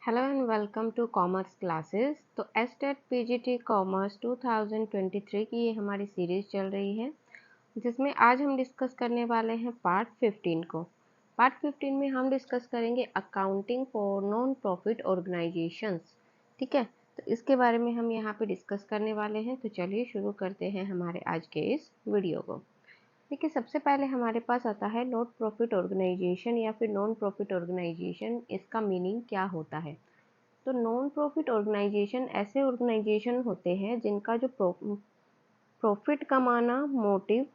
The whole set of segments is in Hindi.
Hello and welcome to commerce classes. तो एस्टेट पीजीटी कॉमर्स 2023 की ये हमारी सीरीज़ चल रही है, जिसमें आज हम डिस्कस करने वाले हैं पार्ट 15 को। पार्ट 15 में हम डिस्कस करेंगे accounting for non profit organisations. ठीक है, तो इसके बारे में हम यहाँ पे डिस्कस करने वाले हैं। तो चलिए शुरू करते हैं हमारे आज के इस वीडियो को। देखिए, सबसे पहले हमारे पास आता है नॉट प्रॉफिट ऑर्गेनाइजेशन या फिर नॉन प्रॉफिट ऑर्गेनाइजेशन। इसका मीनिंग क्या होता है? तो नॉन प्रॉफिट ऑर्गेनाइजेशन ऐसे ऑर्गेनाइजेशन होते हैं जिनका जो प्रॉफिट कमाना मोटिव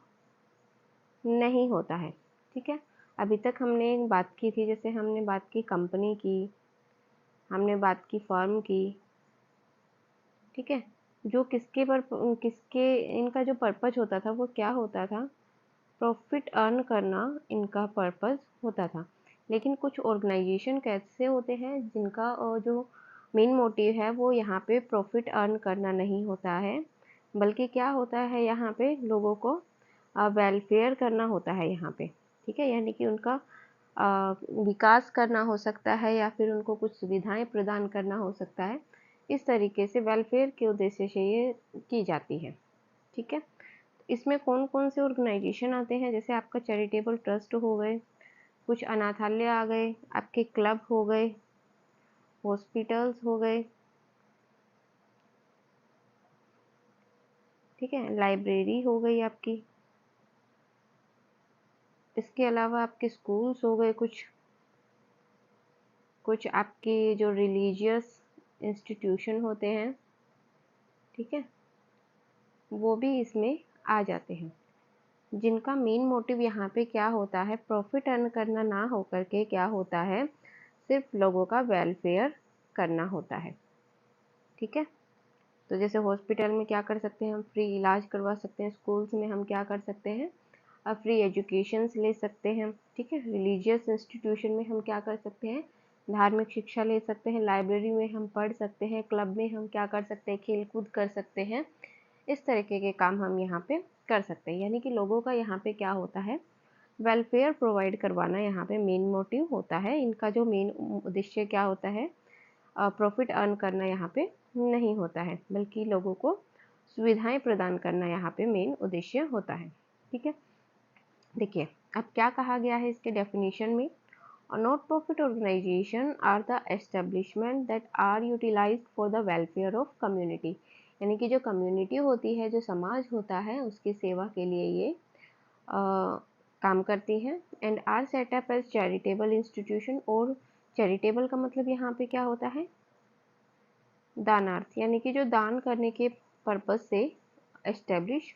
नहीं होता है। ठीक है, अभी तक हमने बात की थी, जैसे हमने बात की कंपनी की, हमने बात की फर्म की। ठीक है, जो किसके इनका जो पर्पज होता था वो क्या होता था? प्रॉफिट अर्न करना इनका पर्पस होता था। लेकिन कुछ ऑर्गेनाइजेशन कैसे होते हैं जिनका जो मेन मोटिव है वो यहाँ पे प्रॉफिट अर्न करना नहीं होता है, बल्कि क्या होता है, यहाँ पे लोगों को वेलफेयर करना होता है यहाँ पे। ठीक है, यानी कि उनका विकास करना हो सकता है या फिर उनको कुछ सुविधाएं प्रदान करना हो सकता है। इस तरीके से वेलफेयर के उद्देश्य से ये की जाती है। ठीक है, इसमें कौन कौन से ऑर्गेनाइजेशन आते हैं? जैसे आपका चैरिटेबल ट्रस्ट हो गए, कुछ अनाथालय आ गए, आपके क्लब हो गए, हॉस्पिटल्स हो गए, ठीक है, लाइब्रेरी हो गई आपकी। इसके अलावा आपके स्कूल्स हो गए, कुछ आपके जो रिलीजियस इंस्टीट्यूशन होते हैं, ठीक है, वो भी इसमें आ जाते हैं, जिनका मेन मोटिव यहाँ पे क्या होता है? प्रॉफिट अर्न करना ना हो करके क्या होता है, सिर्फ लोगों का वेलफेयर करना होता है। ठीक है, तो जैसे हॉस्पिटल में क्या कर सकते हैं, हम फ्री इलाज करवा सकते हैं। स्कूल्स में हम क्या कर सकते हैं, फ्री एजुकेशंस ले सकते हैं। ठीक है, रिलीजियस इंस्टीट्यूशन में हम क्या कर सकते हैं, धार्मिक शिक्षा ले सकते हैं। लाइब्रेरी में हम पढ़ सकते हैं। क्लब में हम क्या कर सकते हैं, खेल कूद कर सकते हैं। इस तरीके के काम हम यहाँ पे कर सकते हैं। यानी कि लोगों का यहाँ पे क्या होता है, वेलफेयर प्रोवाइड करवाना यहाँ पे मेन मोटिव होता है। इनका जो मेन उद्देश्य क्या होता है, प्रॉफिट अर्न करना यहाँ पे नहीं होता है, बल्कि लोगों को सुविधाएं प्रदान करना यहाँ पे मेन उद्देश्य होता है। ठीक है, देखिए अब क्या कहा गया है इसके डेफिनेशन में। Not profit organization are the establishment that are utilized for the welfare of community. यानी कि जो कम्युनिटी होती है, जो समाज होता है, उसकी सेवा के लिए ये काम करती हैं। And are set up as charitable institution. और चैरिटेबल का मतलब यहाँ पे क्या होता है, दानार्थ, यानी कि जो दान करने के पर्पज से एस्टेब्लिश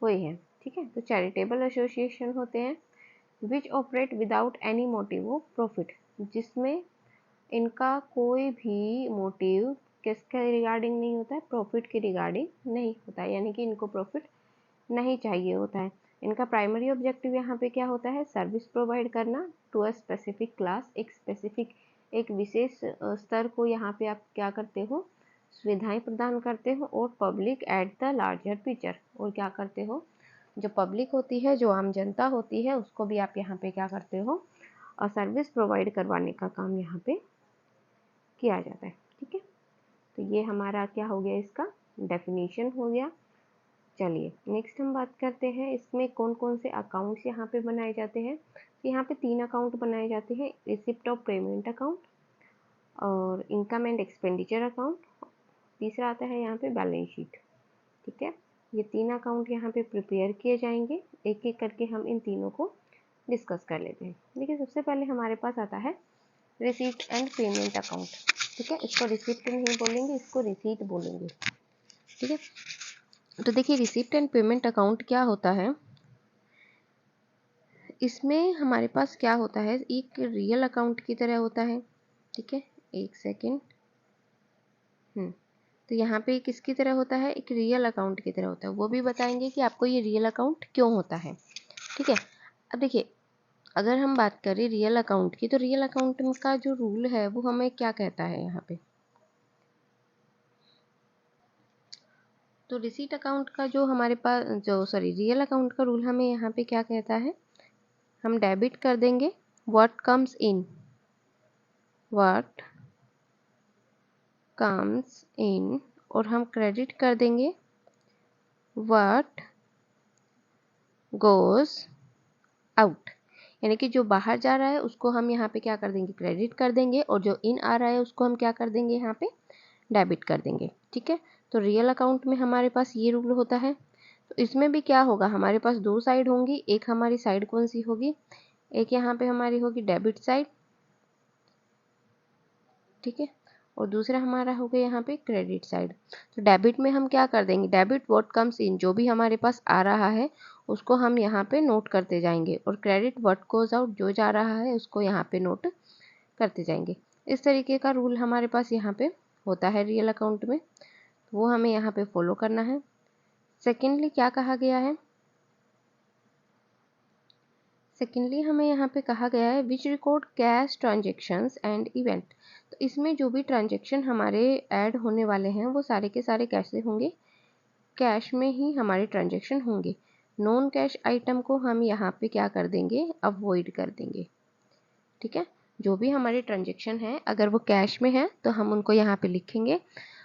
हुए हैं। ठीक है, तो चैरिटेबल एसोसिएशन होते हैं which operate without any motive of profit, जिसमें इनका कोई भी मोटिव किसके रिगार्डिंग नहीं होता है, प्रॉफिट के रिगार्डिंग नहीं होता है। यानी कि इनको प्रॉफिट नहीं चाहिए होता है। इनका प्राइमरी ऑब्जेक्टिव यहाँ पे क्या होता है, सर्विस प्रोवाइड करना टू अ स्पेसिफिक क्लास। एक विशेष स्तर को यहाँ पे आप क्या करते हो, सुविधाएं प्रदान करते हो। और public at the larger picture, और क्या करते हो, जो पब्लिक होती है, जो आम जनता होती है, उसको भी आप यहाँ पे क्या करते हो, और सर्विस प्रोवाइड करवाने का काम यहाँ पे किया जाता है। ठीक है, तो ये हमारा क्या हो गया, इसका डेफिनेशन हो गया। चलिए नेक्स्ट हम बात करते हैं इसमें कौन कौन से अकाउंट्स यहाँ पे बनाए जाते हैं। तो यहाँ पे 3 अकाउंट बनाए जाते हैं, रिसिप्ट ऑफ पेमेंट अकाउंट और इनकम एंड एक्सपेंडिचर अकाउंट। तीसरा आता है यहाँ पे बैलेंस शीट। ठीक है, ये 3 अकाउंट यहाँ पे प्रिपेयर किए जाएंगे। एक एक करके हम इन तीनों को डिस्कस कर लेते हैं। देखिए, सबसे पहले हमारे पास आता है रिसीट एंड पेमेंट अकाउंट। ठीक है, इसको रिसिप्ट नहीं बोलेंगे, इसको रिसीट बोलेंगे। ठीक है, तो देखिए रिसिप्ट एंड पेमेंट अकाउंट क्या होता है, इसमें हमारे पास क्या होता है, एक रियल अकाउंट की तरह होता है। ठीक है, एक सेकेंड। तो यहाँ पे किसकी तरह होता है, एक रियल अकाउंट की तरह होता है। वो भी बताएंगे कि आपको ये रियल अकाउंट क्यों होता है। ठीक है, अब देखिए अगर हम बात करें रियल अकाउंट की, तो रियल अकाउंट का जो रूल है वो हमें क्या कहता है यहाँ पे, तो रिसीट अकाउंट का जो हमारे पास रियल अकाउंट का रूल हमें यहाँ पे क्या कहता है, हम डेबिट कर देंगे what comes in, what comes in और हम क्रेडिट कर देंगे व्हाट गोज आउट, यानी कि जो बाहर जा रहा है उसको हम यहाँ पे क्या कर देंगे, क्रेडिट कर देंगे, और जो इन आ रहा है उसको हम क्या कर देंगे, यहाँ पे डेबिट कर देंगे। ठीक है, तो रियल अकाउंट में हमारे पास ये रूल होता है। तो इसमें भी क्या होगा, हमारे पास दो साइड होंगी। एक हमारी साइड कौन सी होगी, एक यहाँ पे हमारी होगी डेबिट साइड, ठीक है, और दूसरा हमारा हो गया यहाँ पे क्रेडिट साइड। तो डेबिट में हम क्या कर देंगे, डेबिट व्हाट कम्स इन, जो भी हमारे पास आ रहा है उसको हम यहाँ पे नोट करते जाएंगे, और क्रेडिट व्हाट गोज आउट, जो जा रहा है उसको यहाँ पे नोट करते जाएंगे। इस तरीके का रूल हमारे पास यहाँ पे होता है रियल अकाउंट में, वो हमें यहाँ पे फॉलो करना है। सेकेंडली क्या कहा गया है, सेकेंडली हमें यहाँ पे कहा गया है which record cash transactions and event. तो इसमें जो भी ट्रांजेक्शन हमारे ऐड होने वाले हैं वो सारे के सारे कैसे होंगे, कैश में ही हमारे ट्रांजेक्शन होंगे। नॉन कैश आइटम को हम यहाँ पे क्या कर देंगे, अवॉइड कर देंगे। ठीक है, जो भी हमारे ट्रांजेक्शन है अगर वो कैश में है तो हम उनको यहाँ पे लिखेंगे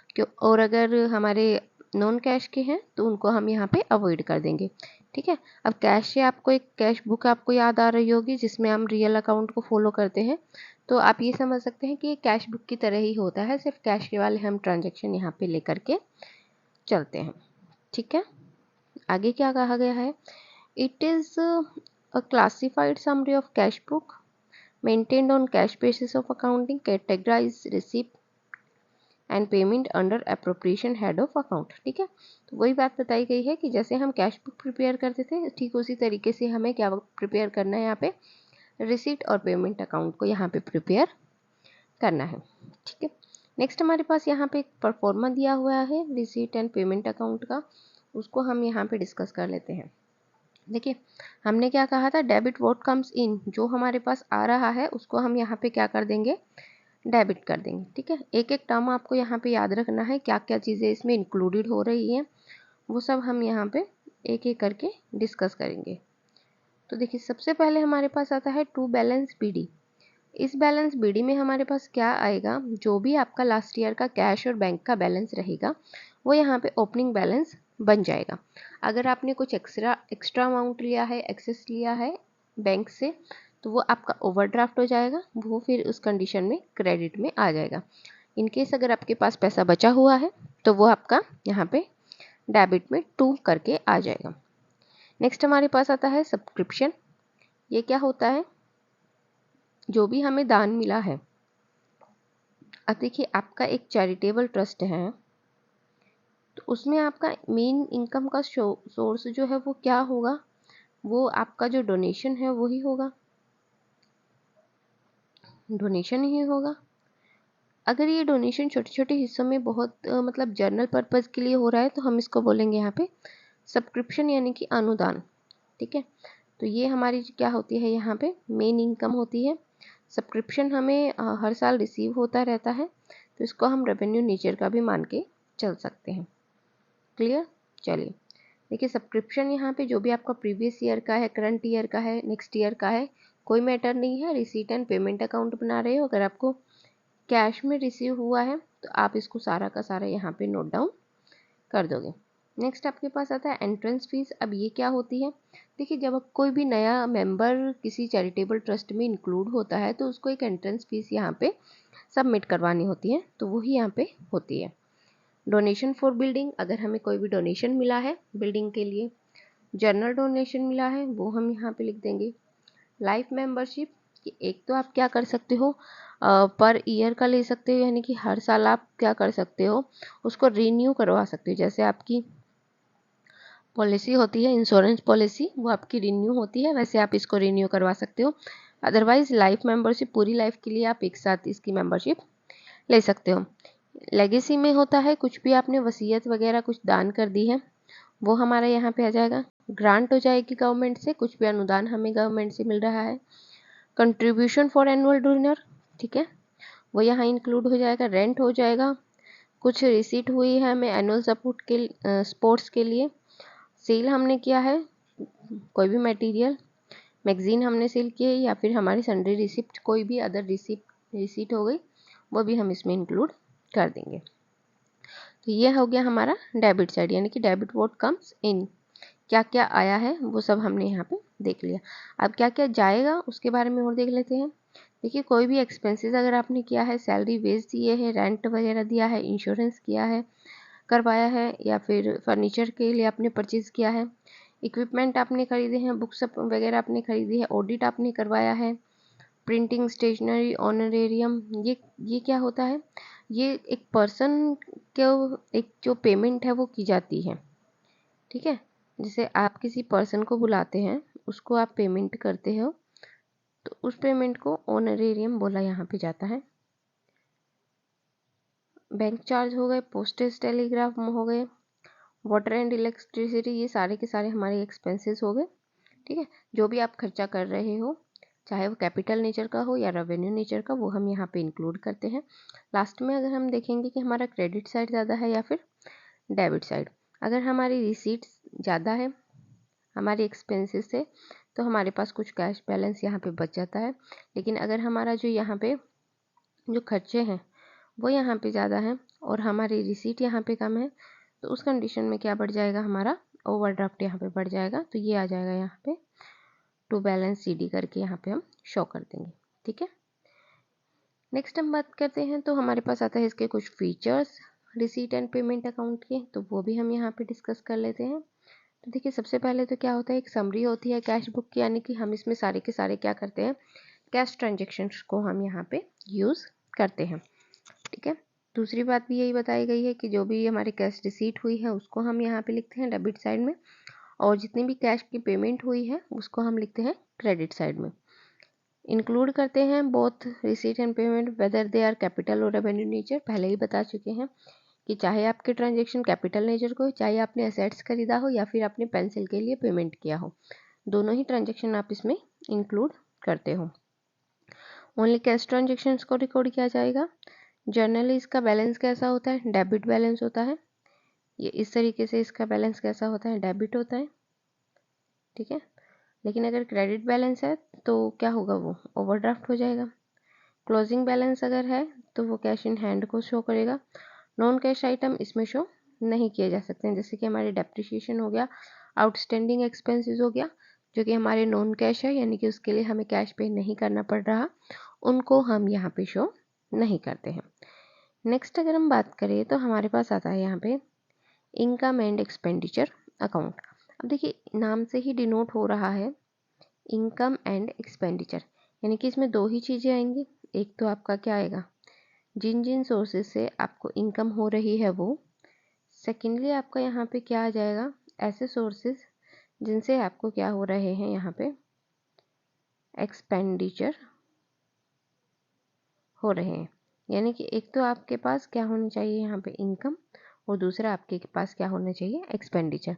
क्यों, और अगर हमारे नॉन कैश के हैं तो उनको हम यहाँ पे अवॉइड कर देंगे। ठीक है, अब कैश से आपको एक कैश बुक आपको याद आ रही होगी जिसमें हम रियल अकाउंट को फॉलो करते हैं, तो आप ये समझ सकते हैं कि ये कैश बुक की तरह ही होता है, सिर्फ कैश के वाले हम ट्रांजेक्शन यहाँ पे लेकर के चलते हैं। ठीक है, आगे क्या कहा गया है, it is a classified summary of cash book maintained on cash basis of accounting, categorize receipt and payment under appropriation head of account. ठीक है, तो वही बात बताई गई है कि जैसे हम कैश बुक प्रिपेयर करते थे ठीक उसी तरीके से हमें क्या प्रिपेयर करना है, यहाँ पे रिसीट और पेमेंट अकाउंट को यहाँ पे प्रिपेयर करना है। ठीक है, नेक्स्ट हमारे पास यहाँ पे एक परफॉर्मा दिया हुआ है रिसीट एंड पेमेंट अकाउंट का, उसको हम यहाँ पे डिस्कस कर लेते हैं। देखिए हमने क्या कहा था, डेबिट व्हाट कम्स इन, जो हमारे पास आ रहा है उसको हम यहाँ पे क्या कर देंगे, डेबिट कर देंगे। ठीक है, एक एक टर्म आपको यहाँ पे याद रखना है, क्या क्या चीज़ें इसमें इंक्लूडेड हो रही हैं वो सब हम यहाँ पे एक एक करके डिस्कस करेंगे। तो देखिए सबसे पहले हमारे पास आता है टू बैलेंस बीडी। इस बैलेंस बीडी में हमारे पास क्या आएगा, जो भी आपका लास्ट ईयर का कैश और बैंक का बैलेंस रहेगा वो यहाँ पे ओपनिंग बैलेंस बन जाएगा। अगर आपने कुछ एक्स्ट्रा अमाउंट लिया है, एक्सेस लिया है बैंक से, तो वो आपका ओवरड्राफ्ट हो जाएगा, वो फिर उस कंडीशन में क्रेडिट में आ जाएगा। इनकेस अगर आपके पास पैसा बचा हुआ है तो वो आपका यहाँ पे डेबिट में टू करके आ जाएगा। नेक्स्ट हमारे पास आता है सब्सक्रिप्शन। ये क्या होता है, जो भी हमें दान मिला है, अब देखिए आपका एक चैरिटेबल ट्रस्ट है तो उसमें आपका मेन इनकम का सोर्स जो है वो क्या होगा, वो आपका जो डोनेशन है वही होगा, डोनेशन ही होगा। अगर ये डोनेशन छोटे छोटे हिस्सों में बहुत मतलब जर्नल पर्पस के लिए हो रहा है तो हम इसको बोलेंगे यहाँ पे सब्सक्रिप्शन यानी कि अनुदान। ठीक है, तो ये हमारी क्या होती है, यहाँ पे मेन इनकम होती है। सब्सक्रिप्शन हमें हर साल रिसीव होता रहता है, तो इसको हम रेवेन्यू नेचर का भी मान के चल सकते हैं। क्लियर, चलिए देखिए सब्सक्रिप्शन यहाँ पे जो भी आपका प्रीवियस ईयर का है, करंट ईयर का है, नेक्स्ट ईयर का है, कोई मैटर नहीं है। रिसीट एंड पेमेंट अकाउंट बना रहे हो, अगर आपको कैश में रिसीव हुआ है तो आप इसको सारा का सारा यहाँ पे नोट डाउन कर दोगे। नेक्स्ट आपके पास आता है एंट्रेंस फीस। अब ये क्या होती है, देखिए जब कोई भी नया मेंबर किसी चैरिटेबल ट्रस्ट में इंक्लूड होता है तो उसको एक एंट्रेंस फीस यहाँ पे सबमिट करवानी होती है, तो वही यहाँ पे होती है। डोनेशन फॉर बिल्डिंग, अगर हमें कोई भी डोनेशन मिला है बिल्डिंग के लिए, जनरल डोनेशन मिला है वो हम यहाँ पे लिख देंगे। लाइफ मेंबरशिप, कि एक तो आप क्या कर सकते हो पर ईयर का ले सकते हो, यानी कि हर साल आप क्या कर सकते हो उसको रीन्यू करवा सकते हो। जैसे आपकी पॉलिसी होती है इंश्योरेंस पॉलिसी, वो आपकी रिन्यू होती है, वैसे आप इसको रिन्यू करवा सकते हो। अदरवाइज लाइफ मेंबरशिप पूरी लाइफ के लिए आप एक साथ इसकी मेंबरशिप ले सकते हो। लेगेसी में होता है कुछ भी आपने वसीयत वगैरह कुछ दान कर दी है वो हमारा यहाँ पे आ जाएगा। ग्रांट हो जाएगी गवर्नमेंट से, कुछ भी अनुदान हमें गवर्नमेंट से मिल रहा है। कंट्रीब्यूशन फॉर एनुअल डिनर, ठीक है, वो यहाँ इंक्लूड हो जाएगा। रेंट हो जाएगा, कुछ रिसीट हुई है हमें एनुअल सपोर्ट के स्पोर्ट्स के लिए। सेल हमने किया है कोई भी मटेरियल, मैगजीन हमने सेल की है, या फिर हमारी सन्ड्री रिसिप्ट कोई भी अदर रिसीट हो गई वो भी हम इसमें इंक्लूड कर देंगे। तो ये हो गया हमारा डेबिट साइड, यानी कि डेबिट व्हाट कम्स इन, क्या क्या आया है वो सब हमने यहाँ पे देख लिया। अब क्या क्या जाएगा उसके बारे में और देख लेते हैं। देखिए कोई भी एक्सपेंसेस अगर आपने किया है, सैलरी वेज दिए है, रेंट वगैरह दिया है, इंश्योरेंस किया है, करवाया है, या फिर फर्नीचर के लिए आपने परचेज किया है, इक्विपमेंट आपने खरीदे हैं, बुक्स वगैरह आपने खरीदी है, ऑडिट आपने करवाया है, प्रिंटिंग, स्टेशनरी, ऑनरेरियम, ये क्या होता है, ये एक पर्सन को एक जो पेमेंट है वो की जाती है। ठीक है, जैसे आप किसी पर्सन को बुलाते हैं, उसको आप पेमेंट करते हो, तो उस पेमेंट को ऑनरेरियम बोला यहाँ पे जाता है। बैंक चार्ज हो गए, पोस्टेज टेलीग्राफ हो गए, वाटर एंड इलेक्ट्रिसिटी, ये सारे के सारे हमारे एक्सपेंसेस हो गए। ठीक है, जो भी आप खर्चा कर रहे हो, चाहे वो कैपिटल नेचर का हो या रेवेन्यू नेचर का, वो हम यहाँ पे इंक्लूड करते हैं। लास्ट में अगर हम देखेंगे कि हमारा क्रेडिट साइड ज़्यादा है या फिर डेबिट साइड, अगर हमारी रिसीट्स ज़्यादा है हमारे एक्सपेंसेस से, तो हमारे पास कुछ कैश बैलेंस यहाँ पे बच जाता है। लेकिन अगर हमारा जो यहाँ पे जो खर्चे हैं वो यहाँ पे ज़्यादा है और हमारी रिसीट यहाँ पे कम है, तो उस कंडीशन में क्या बढ़ जाएगा, हमारा ओवरड्राफ्ट यहाँ पे बढ़ जाएगा। तो ये आ जाएगा यहाँ पे टू बैलेंस सीडी करके यहाँ पे हम शो कर देंगे। ठीक है, नेक्स्ट हम बात करते हैं, तो हमारे पास आता है इसके कुछ features receipt and payment account के, तो वो भी हम यहाँ पे डिस्कस कर लेते हैं। तो देखिए सबसे पहले तो क्या होता है, एक समरी होती है कैश बुक की, यानी कि हम इसमें सारे के सारे क्या करते हैं, कैश ट्रांजेक्शन्स को हम यहाँ पे यूज़ करते हैं। ठीक है, दूसरी बात भी यही बताई गई है कि जो भी हमारी कैश रिसीट हुई है उसको हम यहाँ पे लिखते हैं डेबिट साइड में, और जितनी भी कैश की पेमेंट हुई है उसको हम लिखते हैं क्रेडिट साइड में। इंक्लूड करते हैं both receipt and payment whether they are capital और रेवेन्यू नेचर, पहले ही बता चुके हैं कि चाहे आपके ट्रांजेक्शन कैपिटल नेचर को, चाहे आपने एसेट्स खरीदा हो या फिर आपने पेंसिल के लिए पेमेंट किया हो, दोनों ही ट्रांजेक्शन आप इसमें इंक्लूड करते हो। ओनली कैश ट्रांजेक्शन्स को रिकॉर्ड किया जाएगा। जनरली इसका बैलेंस कैसा होता है, डेबिट बैलेंस होता है। ये इस तरीके से इसका बैलेंस कैसा होता है, डेबिट होता है। ठीक है, लेकिन अगर क्रेडिट बैलेंस है तो क्या होगा, वो ओवरड्राफ्ट हो जाएगा। क्लोजिंग बैलेंस अगर है तो वो कैश इन हैंड को शो करेगा। नॉन कैश आइटम इसमें शो नहीं किए जा सकते हैं, जैसे कि हमारे डेप्रिसिएशन हो गया, आउटस्टैंडिंग एक्सपेंसेस हो गया, जो कि हमारे नॉन कैश है, यानी कि उसके लिए हमें कैश पे नहीं करना पड़ रहा, उनको हम यहाँ पे शो नहीं करते हैं। नेक्स्ट अगर हम बात करें तो हमारे पास आता है यहाँ पे इनकम एंड एक्सपेंडिचर अकाउंट। अब देखिए नाम से ही डिनोट हो रहा है इनकम एंड एक्सपेंडिचर, यानी कि इसमें दो ही चीज़ें आएंगी। एक तो आपका क्या आएगा, जिन जिन सोर्सेज से आपको इनकम हो रही है वो। सेकेंडली आपका यहाँ पे क्या आ जाएगा, ऐसे सोर्सेज जिनसे आपको क्या हो रहे हैं यहाँ पे एक्सपेंडिचर हो रहे हैं। यानी कि एक तो आपके पास क्या होनी चाहिए यहाँ पे इनकम, और दूसरा आपके पास क्या होना चाहिए, एक्सपेंडिचर।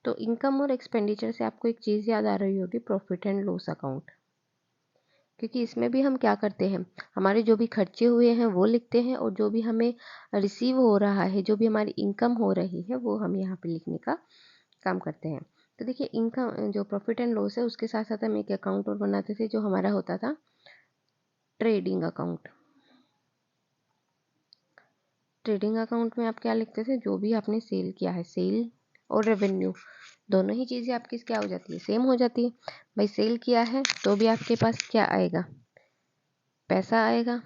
तो इनकम और एक्सपेंडिचर से आपको एक चीज़ याद आ रही होगी, प्रॉफिट एंड लॉस अकाउंट, क्योंकि इसमें भी हम क्या करते हैं, हमारे जो भी खर्चे हुए हैं वो लिखते हैं, और जो भी हमें रिसीव हो रहा है, जो भी हमारी इनकम हो रही है वो हम यहाँ पे लिखने का काम करते हैं। तो देखिए इनकम जो प्रॉफिट एंड लॉस है उसके साथ साथ हम एक अकाउंट और बनाते थे जो हमारा होता था ट्रेडिंग अकाउंट। ट्रेडिंग अकाउंट में आप क्या लिखते थे, जो भी आपने सेल किया है, सेल और रेवेन्यू दोनों ही चीज़ें आपकी क्या हो जाती है, सेम हो जाती है। भाई सेल किया है तो भी आपके पास क्या आएगा, पैसा आएगा।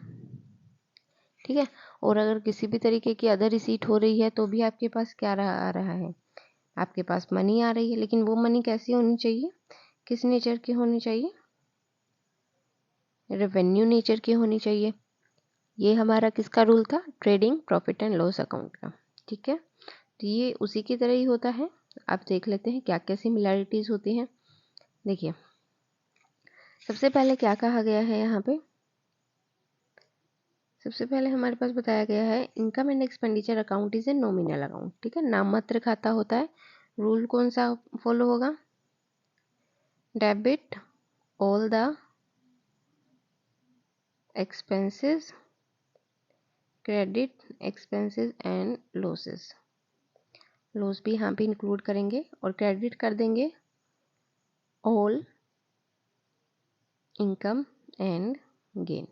ठीक है, और अगर किसी भी तरीके की अदर रिसीट हो रही है तो भी आपके पास क्या आ रहा है, आपके पास मनी आ रही है। लेकिन वो मनी कैसी होनी चाहिए, किस नेचर की होनी चाहिए, रेवेन्यू नेचर की होनी चाहिए। ये हमारा किसका रूल था, trading profit and loss account का। ठीक है, तो ये उसी की तरह ही होता है। आप देख लेते हैं क्या क्या सिमिलैरिटीज होती हैं। देखिए सबसे पहले क्या कहा गया है यहाँ पे, सबसे पहले हमारे पास बताया गया है income and expenditure account is a nominal account. ठीक है, नाम मात्र खाता होता है। रूल कौन सा फॉलो होगा, debit all the expenses, credit expenses and losses. Loss भी यहाँ पे इंक्लूड करेंगे और क्रेडिट कर देंगे ऑल इनकम एंड गेन।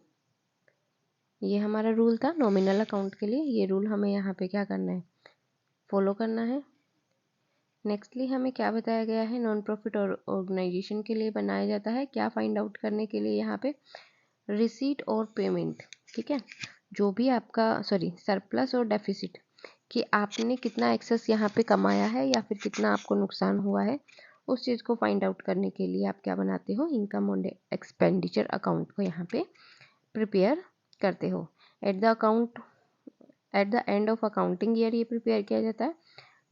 ये हमारा रूल था नॉमिनल अकाउंट के लिए। ये रूल हमें यहाँ पे क्या करना है, फॉलो करना है। नेक्स्टली हमें क्या बताया गया है, नॉन प्रॉफिट और ऑर्गेनाइजेशन के लिए बनाया जाता है, क्या फाइंड आउट करने के लिए, यहाँ पे रिसीट और पेमेंट। ठीक है, जो भी आपका सरप्लस और डेफिसिट कि आपने कितना एक्सेस यहाँ पे कमाया है या फिर कितना आपको नुकसान हुआ है, उस चीज़ को फाइंड आउट करने के लिए आप क्या बनाते हो, इनकम और एक्सपेंडिचर अकाउंट को यहाँ पे प्रिपेयर करते हो। At the end of accounting year ये प्रिपेयर किया जाता है,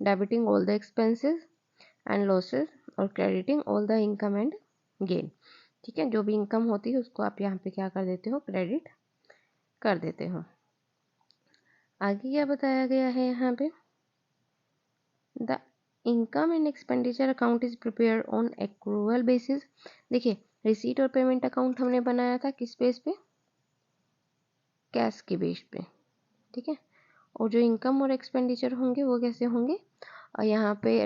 debiting all the expenses and losses और crediting all the income and gain. ठीक है, जो भी इनकम होती है उसको आप यहाँ पे क्या कर देते हो, क्रेडिट कर देते हो। आगे क्या बताया गया है यहाँ पे, the income and expenditure account is prepare on accrual basis. देखिए, रिसीट और पेमेंट अकाउंट हमने बनाया था किस बेस पे, कैश के बेस पे। ठीक है, और जो इनकम और एक्सपेंडिचर होंगे वो कैसे होंगे, यहाँ पे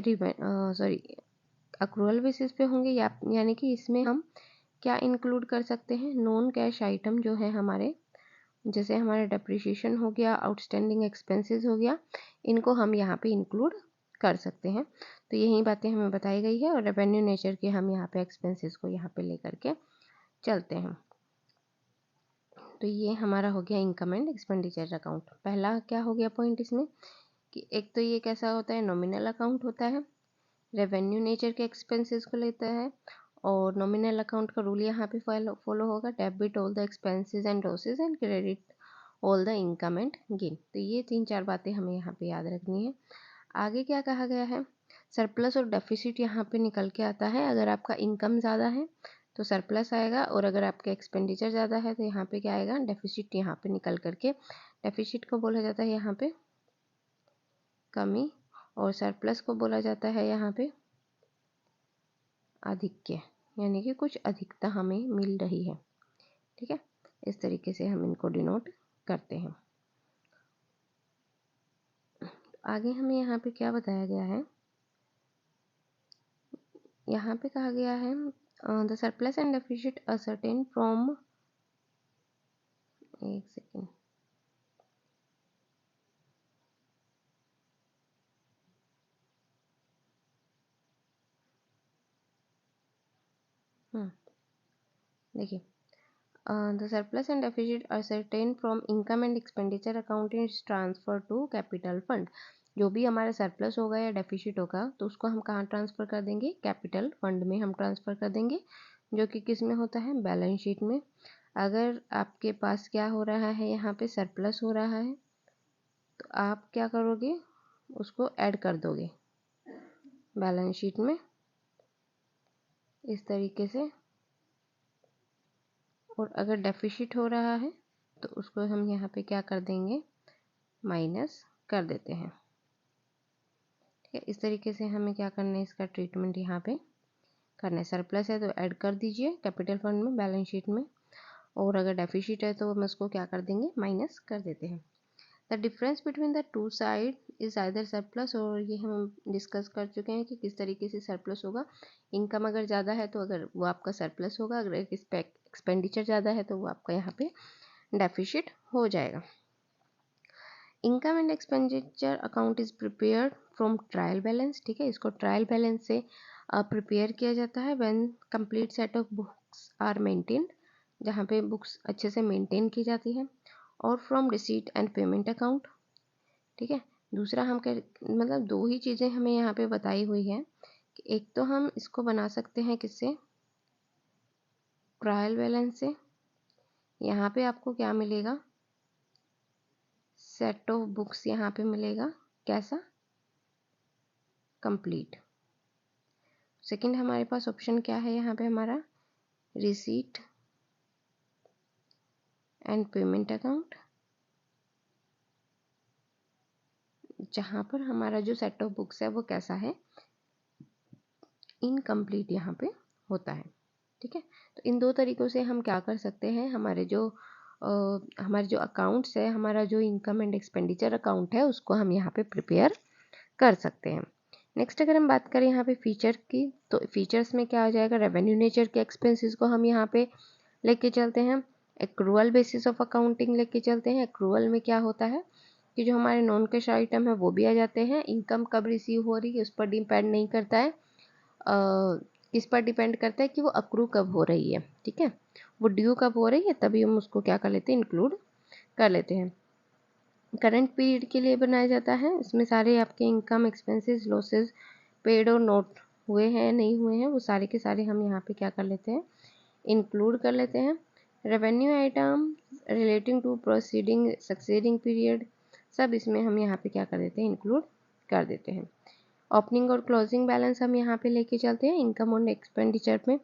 अक्रूअल बेसिस पे होंगे, यानी कि इसमें हम क्या इंक्लूड कर सकते हैं, नॉन कैश आइटम जो है हमारे, जैसे हमारे डेप्रिसिएशन हो गया, आउटस्टैंडिंग एक्सपेंसेस हो गया, इनको हम यहाँ पे इंक्लूड कर सकते हैं। तो यही बातें हमें बताई गई है और रेवेन्यू नेचर के हम यहाँ पे एक्सपेंसेस को यहाँ पे लेकर के चलते हैं। तो ये हमारा हो गया इनकम एंड एक्सपेंडिचर अकाउंट। पहला क्या हो गया पॉइंट इसमें कि एक तो ये कैसा होता है, नॉमिनल अकाउंट होता है, रेवेन्यू नेचर के एक्सपेंसेस को लेता है, और नॉमिनल अकाउंट का रूल यहाँ पे फॉलो होगा, debit all the expenses and losses and credit all the income and gain. तो ये 3-4 बातें हमें यहाँ पे याद रखनी है। आगे क्या कहा गया है, सरप्लस और डेफिसिट यहाँ पे निकल के आता है। अगर आपका इनकम ज़्यादा है तो सरप्लस आएगा, और अगर आपके एक्सपेंडिचर ज़्यादा है तो यहाँ पे क्या आएगा, डेफिसिट यहाँ पे निकल करके। डेफिसिट को बोला जाता है यहाँ पे कमी, और सरप्लस को बोला जाता है यहाँ पे आधिक्य, यानी कि कुछ अधिकता हमें मिल रही है। ठीक है, इस तरीके से हम इनको डिनोट करते हैं। आगे हमें यहाँ पे क्या बताया गया है, यहाँ पे कहा गया है the surplus and deficit ascertain from, एक सेकेंड, देखिए, the surplus and deficit ascertain from income and expenditure account is transfer to capital fund. जो भी हमारा सरप्लस होगा या डेफिसिट होगा तो उसको हम कहाँ ट्रांसफ़र कर देंगे, कैपिटल फंड में हम ट्रांसफ़र कर देंगे, जो कि किस में होता है, बैलेंस शीट में। अगर आपके पास क्या हो रहा है, यहाँ पे सरप्लस हो रहा है, तो आप क्या करोगे, उसको ऐड कर दोगे बैलेंस शीट में इस तरीके से। और अगर डेफिसिट हो रहा है तो उसको हम यहाँ पे क्या कर देंगे, माइनस कर देते हैं। ठीक है, इस तरीके से हमें क्या करना है, इसका ट्रीटमेंट यहाँ पे करना है। सरप्लस है तो ऐड कर दीजिए कैपिटल फंड में, बैलेंस शीट में, और अगर डेफिसिट है तो हम उसको क्या कर देंगे, माइनस कर देते हैं। The difference between the two side is either surplus, और ये हम डिस्कस कर चुके हैं कि किस तरीके से सरप्लस होगा। इनकम अगर ज़्यादा है तो अगर वो आपका सरप्लस होगा, अगर एक्सपेंडिचर ज़्यादा है तो वो आपका यहाँ पे डेफिसिट हो जाएगा। Income and expenditure account is prepared from trial balance. ठीक है, इसको ट्रायल बैलेंस से प्रिपेयर किया जाता है when complete set of books are maintained, जहाँ पे बुक्स अच्छे से मेंटेन की जाती है, और from receipt and payment account. ठीक है, दूसरा हम मतलब दो ही चीज़ें हमें यहाँ पे बताई हुई है कि एक तो हम इसको बना सकते हैं किससे, ट्रायल बैलेंस से। यहाँ पे आपको क्या मिलेगा, सेट ऑफ बुक्स यहाँ पे मिलेगा, कैसा, कंप्लीट। सेकंड हमारे पास ऑप्शन क्या है, यहाँ पे हमारा रिसीट एंड पेमेंट अकाउंट, जहाँ पर हमारा जो सेट ऑफ बुक्स है वो कैसा है, इनकम्प्लीट यहाँ पे होता है। ठीक है, तो इन दो तरीक़ों से हम क्या कर सकते हैं, हमारे जो अकाउंट्स है, हमारा जो इनकम एंड एक्सपेंडिचर अकाउंट है, उसको हम यहाँ पे प्रिपेयर कर सकते हैं। नेक्स्ट अगर हम बात करें यहाँ पे फीचर की, तो फीचर्स में क्या आ जाएगा, रेवेन्यू नेचर के एक्सपेंसेस को हम यहाँ पे लेके चलते हैं, एक्रूअल बेसिस ऑफ अकाउंटिंग लेके चलते हैं। एक्रूअल में क्या होता है, कि जो हमारे नॉन कैश आइटम है वो भी आ जाते हैं। इनकम कब रिसीव हो रही है उस पर डिपेंड नहीं करता है, किस पर डिपेंड करता है कि वो अक्रू कब हो रही है। ठीक है, वो ड्यू कब हो रही है तभी हम उसको क्या कर लेते हैं, इंक्लूड कर लेते हैं। करंट पीरियड के लिए बनाया जाता है, इसमें सारे आपके इनकम, एक्सपेंसेस, लॉसेस पेड और नोट हुए हैं नहीं हुए हैं वो सारे के सारे हम यहाँ पे क्या कर लेते हैं, इंक्लूड कर लेते हैं। Revenue item relating to proceeding succeeding period सब इसमें हम यहाँ पे क्या कर देते हैं, इंक्लूड कर देते हैं। ओपनिंग और क्लोजिंग बैलेंस हम यहाँ पे लेके चलते हैं। इनकम और एक्सपेंडिचर में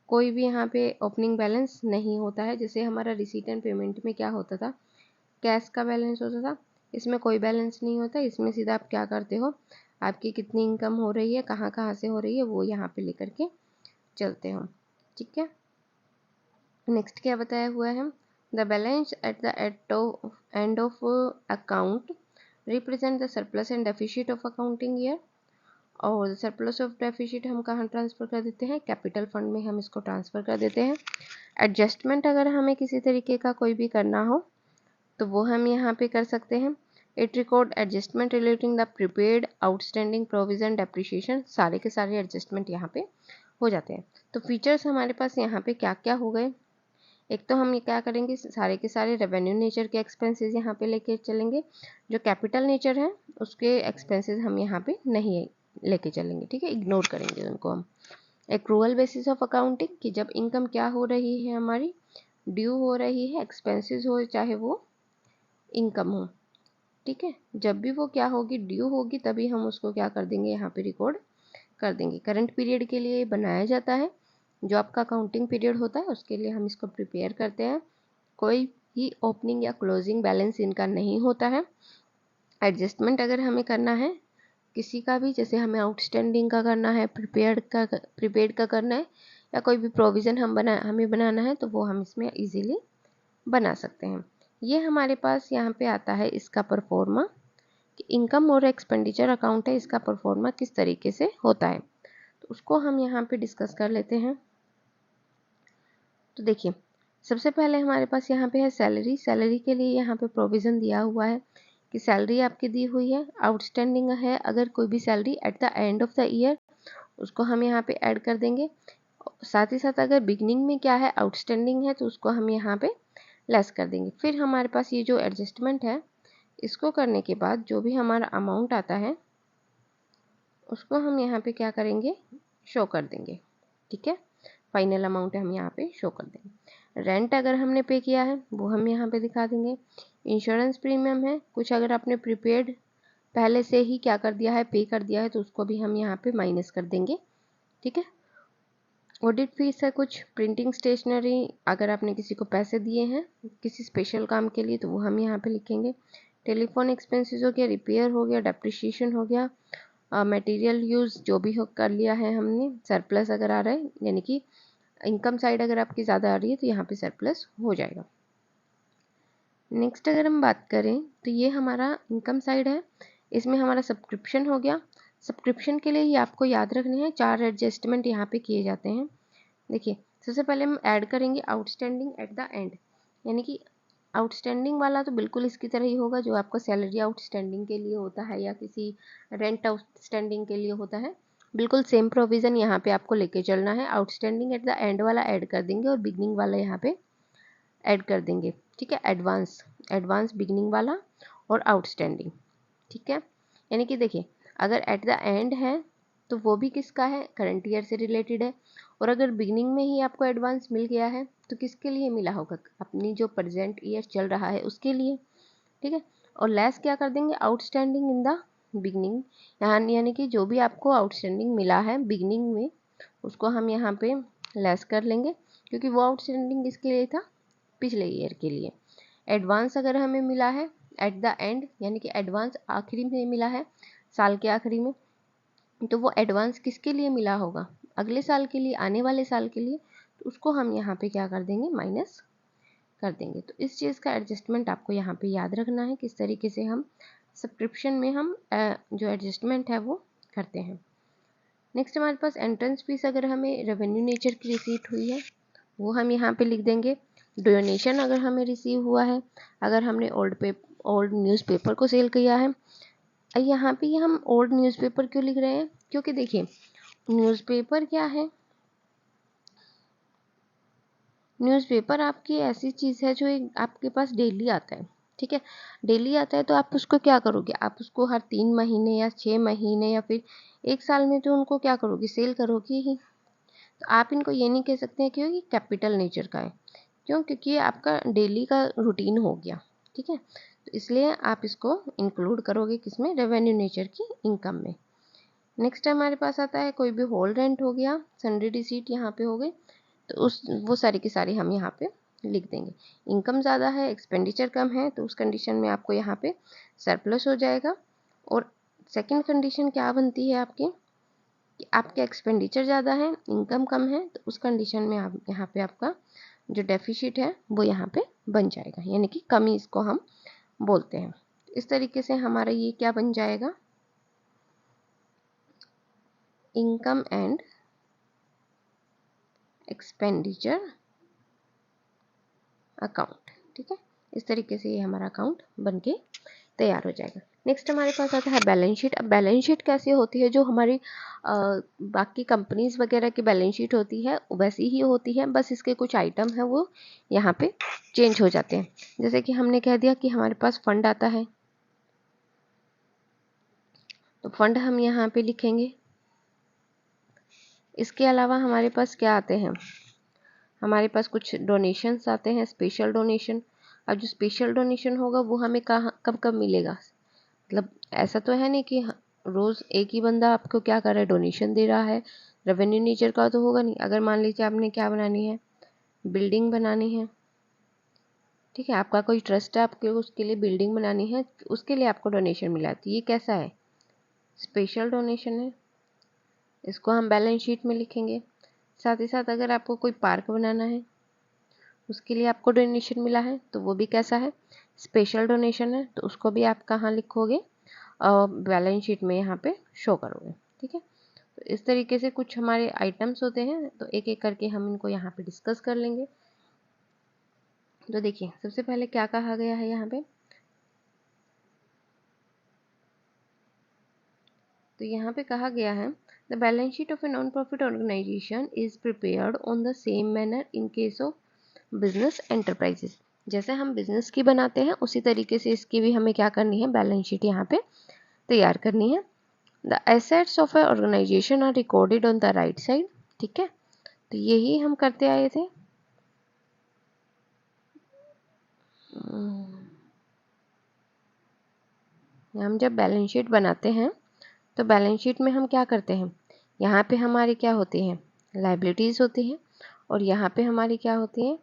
कोई भी यहाँ पे ओपनिंग बैलेंस नहीं होता है। जैसे हमारा रिसीट एंड पेमेंट में क्या होता था, कैश का बैलेंस होता था, इसमें कोई बैलेंस नहीं होता। इसमें सीधा आप क्या करते हो, आपकी कितनी इनकम हो रही है, कहाँ कहाँ से हो रही है, वो यहाँ पे लेकर के चलते हो। ठीक है, नेक्स्ट क्या बताया हुआ है, the balance eight the end of account represent the surplus and deficit of accounting year. और सरप्लस ऑफ डेफिसिट हम कहाँ ट्रांसफ़र कर देते हैं, कैपिटल फंड में हम इसको ट्रांसफ़र कर देते हैं। एडजस्टमेंट अगर हमें किसी तरीके का कोई भी करना हो तो वो हम यहाँ पे कर सकते हैं। It record adjustment relating the prepaid outstanding provision depreciation, सारे के सारे एडजस्टमेंट यहाँ पे हो जाते हैं। तो फीचर्स हमारे पास यहाँ पे क्या क्या हो गए, एक तो हम ये क्या करेंगे, सारे के सारे रेवेन्यू नेचर के एक्सपेंसेस यहाँ पे लेके चलेंगे। जो कैपिटल नेचर है उसके एक्सपेंसेस हम यहाँ पे नहीं लेके चलेंगे। ठीक है, इग्नोर करेंगे उनको हम। एक्रूअल बेसिस ऑफ अकाउंटिंग कि जब इनकम क्या हो रही है हमारी, ड्यू हो रही है, एक्सपेंसेस हो चाहे वो इनकम हो। ठीक है, जब भी वो क्या होगी, ड्यू होगी, तभी हम उसको क्या कर देंगे, यहाँ पे रिकॉर्ड कर देंगे। करंट पीरियड के लिए बनाया जाता है, जो आपका अकाउंटिंग पीरियड होता है उसके लिए हम इसको प्रिपेयर करते हैं। कोई भी ओपनिंग या क्लोजिंग बैलेंस इनका नहीं होता है। एडजस्टमेंट अगर हमें करना है किसी का भी, जैसे हमें आउटस्टैंडिंग का करना है, प्रीपेड का करना है, या कोई भी प्रोविज़न हमें बनाना है तो वो हम इसमें इजीली बना सकते हैं। ये हमारे पास यहाँ पे आता है इसका परफॉर्मा, कि इनकम और एक्सपेंडिचर अकाउंट है, इसका परफॉर्मा किस तरीके से होता है, तो उसको हम यहाँ पे डिस्कस कर लेते हैं। तो देखिए, सबसे पहले हमारे पास यहाँ पे है सैलरी। सैलरी के लिए यहाँ पे प्रोविज़न दिया हुआ है कि सैलरी आपकी दी हुई है, आउटस्टैंडिंग है अगर कोई भी salary eight the end of the year, उसको हम यहाँ पे ऐड कर देंगे। साथ ही साथ अगर बिगनिंग में क्या है, आउटस्टैंडिंग है, तो उसको हम यहाँ पे लेस कर देंगे। फिर हमारे पास ये जो एडजस्टमेंट है, इसको करने के बाद जो भी हमारा अमाउंट आता है उसको हम यहाँ पे क्या करेंगे, शो कर देंगे। ठीक है, फाइनल अमाउंट हम यहाँ पे शो कर देंगे। रेंट अगर हमने पे किया है वो हम यहाँ पे दिखा देंगे। इंश्योरेंस प्रीमियम है, कुछ अगर आपने प्रीपेड पहले से ही क्या कर दिया है, पे कर दिया है, तो उसको भी हम यहाँ पे माइनस कर देंगे। ठीक है, ऑडिट फीस है, कुछ प्रिंटिंग स्टेशनरी अगर आपने किसी को पैसे दिए हैं किसी स्पेशल काम के लिए तो वो हम यहाँ पे लिखेंगे। टेलीफोन एक्सपेंसेस हो गया, रिपेयर हो गया, डेप्रिशिएशन हो गया, मटेरियल यूज़ जो भी हो कर लिया है हमने। सरप्लस अगर आ रहा है, यानी कि इनकम साइड अगर आपकी ज़्यादा आ रही है तो यहाँ पे सरप्लस हो जाएगा। नेक्स्ट अगर हम बात करें तो ये हमारा इनकम साइड है, इसमें हमारा सब्सक्रिप्शन हो गया। सब्सक्रिप्शन के लिए ही आपको याद रखने हैं 4 एडजस्टमेंट यहाँ पे किए जाते हैं। देखिए, सबसे पहले हम ऐड करेंगे आउटस्टैंडिंग एट द एंड, यानी कि आउटस्टैंडिंग वाला तो बिल्कुल इसकी तरह ही होगा जो आपका सैलरी आउटस्टैंडिंग के लिए होता है या किसी रेंट आउटस्टैंडिंग के लिए होता है। बिल्कुल सेम प्रोविज़न यहाँ पे आपको लेके चलना है। आउटस्टैंडिंग एट द एंड वाला ऐड कर देंगे और बिगनिंग वाला यहाँ पे ऐड कर देंगे। ठीक है, एडवांस बिगनिंग वाला और आउटस्टैंडिंग। ठीक है, यानी कि देखिए, अगर एट द एंड है तो वो भी किसका है, करंट ईयर से रिलेटेड है। और अगर बिगनिंग में ही आपको एडवांस मिल गया है तो किसके लिए मिला होगा, अपनी जो प्रेजेंट ईयर चल रहा है उसके लिए। ठीक है, और लेस क्या कर देंगे, आउटस्टैंडिंग इन द बिगनिंग, यहाँ यानी कि जो भी आपको आउटस्टैंडिंग मिला है बिगनिंग में उसको हम यहाँ पे लेस कर लेंगे, क्योंकि वो आउटस्टैंडिंग किसके लिए था, पिछले ईयर के लिए। एडवांस अगर हमें मिला है एट द एंड, यानी कि एडवांस आखिरी में मिला है, साल के आखिरी में, तो वो एडवांस किसके लिए मिला होगा, अगले साल के लिए, आने वाले साल के लिए, तो उसको हम यहाँ पे क्या कर देंगे, माइनस कर देंगे। तो इस चीज़ का एडजस्टमेंट आपको यहाँ पे याद रखना है, किस तरीके से हम सब्सक्रिप्शन में हम जो एडजस्टमेंट है वो करते हैं। नेक्स्ट हमारे पास एंट्रेंस फीस, अगर हमें रेवेन्यू नेचर की रिसीट हुई है वो हम यहाँ पे लिख देंगे। डोनेशन अगर हमें रिसीव हुआ है, अगर हमने ओल्ड न्यूज़पेपर को सेल किया है। यहाँ पे हम ओल्ड न्यूज़पेपर क्यों लिख रहे हैं, क्योंकि देखिए न्यूज़पेपर क्या है, न्यूज़पेपर आपकी ऐसी चीज़ है जो आपके पास डेली आता है, ठीक है। डेली आता है तो आप उसको क्या करोगे, आप उसको हर 3 महीने या 6 महीने या फिर 1 साल में तो उनको क्या करोगे, सेल करोगे ही। तो आप इनको ये नहीं कह सकते हैं क्योंकि कैपिटल नेचर का है, क्यों, क्योंकि ये आपका डेली का रूटीन हो गया, ठीक है। तो इसलिए आप इसको इंक्लूड करोगे किसमें, रेवेन्यू नेचर की इनकम में। नेक्स्ट हमारे पास आता है कोई भी होल रेंट हो गया, सन्ड्री रिसीट यहाँ पे हो गई, तो वो सारी की सारी हम यहाँ पे लिख देंगे। इनकम ज़्यादा है, एक्सपेंडिचर कम है, तो उस कंडीशन में आपको यहाँ पे सरप्लस हो जाएगा। और सेकंड कंडीशन क्या बनती है आपकी, कि आपके एक्सपेंडिचर ज़्यादा है, इनकम कम है, तो उस कंडीशन में आप यहाँ पे आपका जो डेफिसिट है वो यहाँ पे बन जाएगा, यानी कि कमी इसको हम बोलते हैं। इस तरीके से हमारा ये क्या बन जाएगा, इनकम एंड एक्सपेंडिचर अकाउंट, ठीक है। इस तरीके से ये हमारा अकाउंट बन के तैयार हो जाएगा। नेक्स्ट हमारे पास आता है बैलेंस शीट। अब बैलेंस शीट कैसे होती है, जो हमारी बाकी कंपनीज वगैरह की बैलेंस शीट होती है वैसी ही होती है, बस इसके कुछ आइटम है वो यहाँ पे चेंज हो जाते हैं। जैसे कि हमने कह दिया कि हमारे पास फंड आता है, तो फंड हम यहाँ पे लिखेंगे। इसके अलावा हमारे पास क्या आते हैं, हमारे पास कुछ डोनेशंस आते हैं, स्पेशल डोनेशन। अब जो स्पेशल डोनेशन होगा वो हमें कहाँ कब कब मिलेगा, मतलब ऐसा तो है नहीं कि रोज़ एक ही बंदा आपको क्या कर रहा है, डोनेशन दे रहा है। रेवेन्यू नेचर का तो होगा नहीं। अगर मान लीजिए आपने क्या बनानी है, बिल्डिंग बनानी है, ठीक है, आपका कोई ट्रस्ट है, आपके उसके लिए बिल्डिंग बनानी है, उसके लिए आपको डोनेशन मिला, तो ये कैसा है, स्पेशल डोनेशन है। इसको हम बैलेंस शीट में लिखेंगे। साथ ही साथ अगर आपको कोई पार्क बनाना है, उसके लिए आपको डोनेशन मिला है, तो वो भी कैसा है, स्पेशल डोनेशन है, तो उसको भी आप कहाँ लिखोगे, बैलेंस शीट में यहाँ पे शो करोगे, ठीक है। तो इस तरीके से कुछ हमारे आइटम्स होते हैं, तो एक एक करके हम इनको यहाँ पे डिस्कस कर लेंगे। तो देखिए सबसे पहले क्या कहा गया है यहाँ पे, तो यहाँ पे कहा गया है the balance sheet of a non profit organization is prepared on the same manner in case of business enterprises. जैसे हम बिजनेस की बनाते हैं उसी तरीके से इसकी भी हमें क्या करनी है, बैलेंस शीट यहाँ पे तैयार करनी है। The assets of a organization are recorded on the right side, ठीक है। तो यही हम करते आए थे। हम जब बैलेंस शीट बनाते हैं तो बैलेंस शीट में हम क्या करते हैं, यहाँ पे हमारी क्या होती हैं, लाइबिलिटीज़ होती हैं, और यहाँ पे हमारी क्या होती है,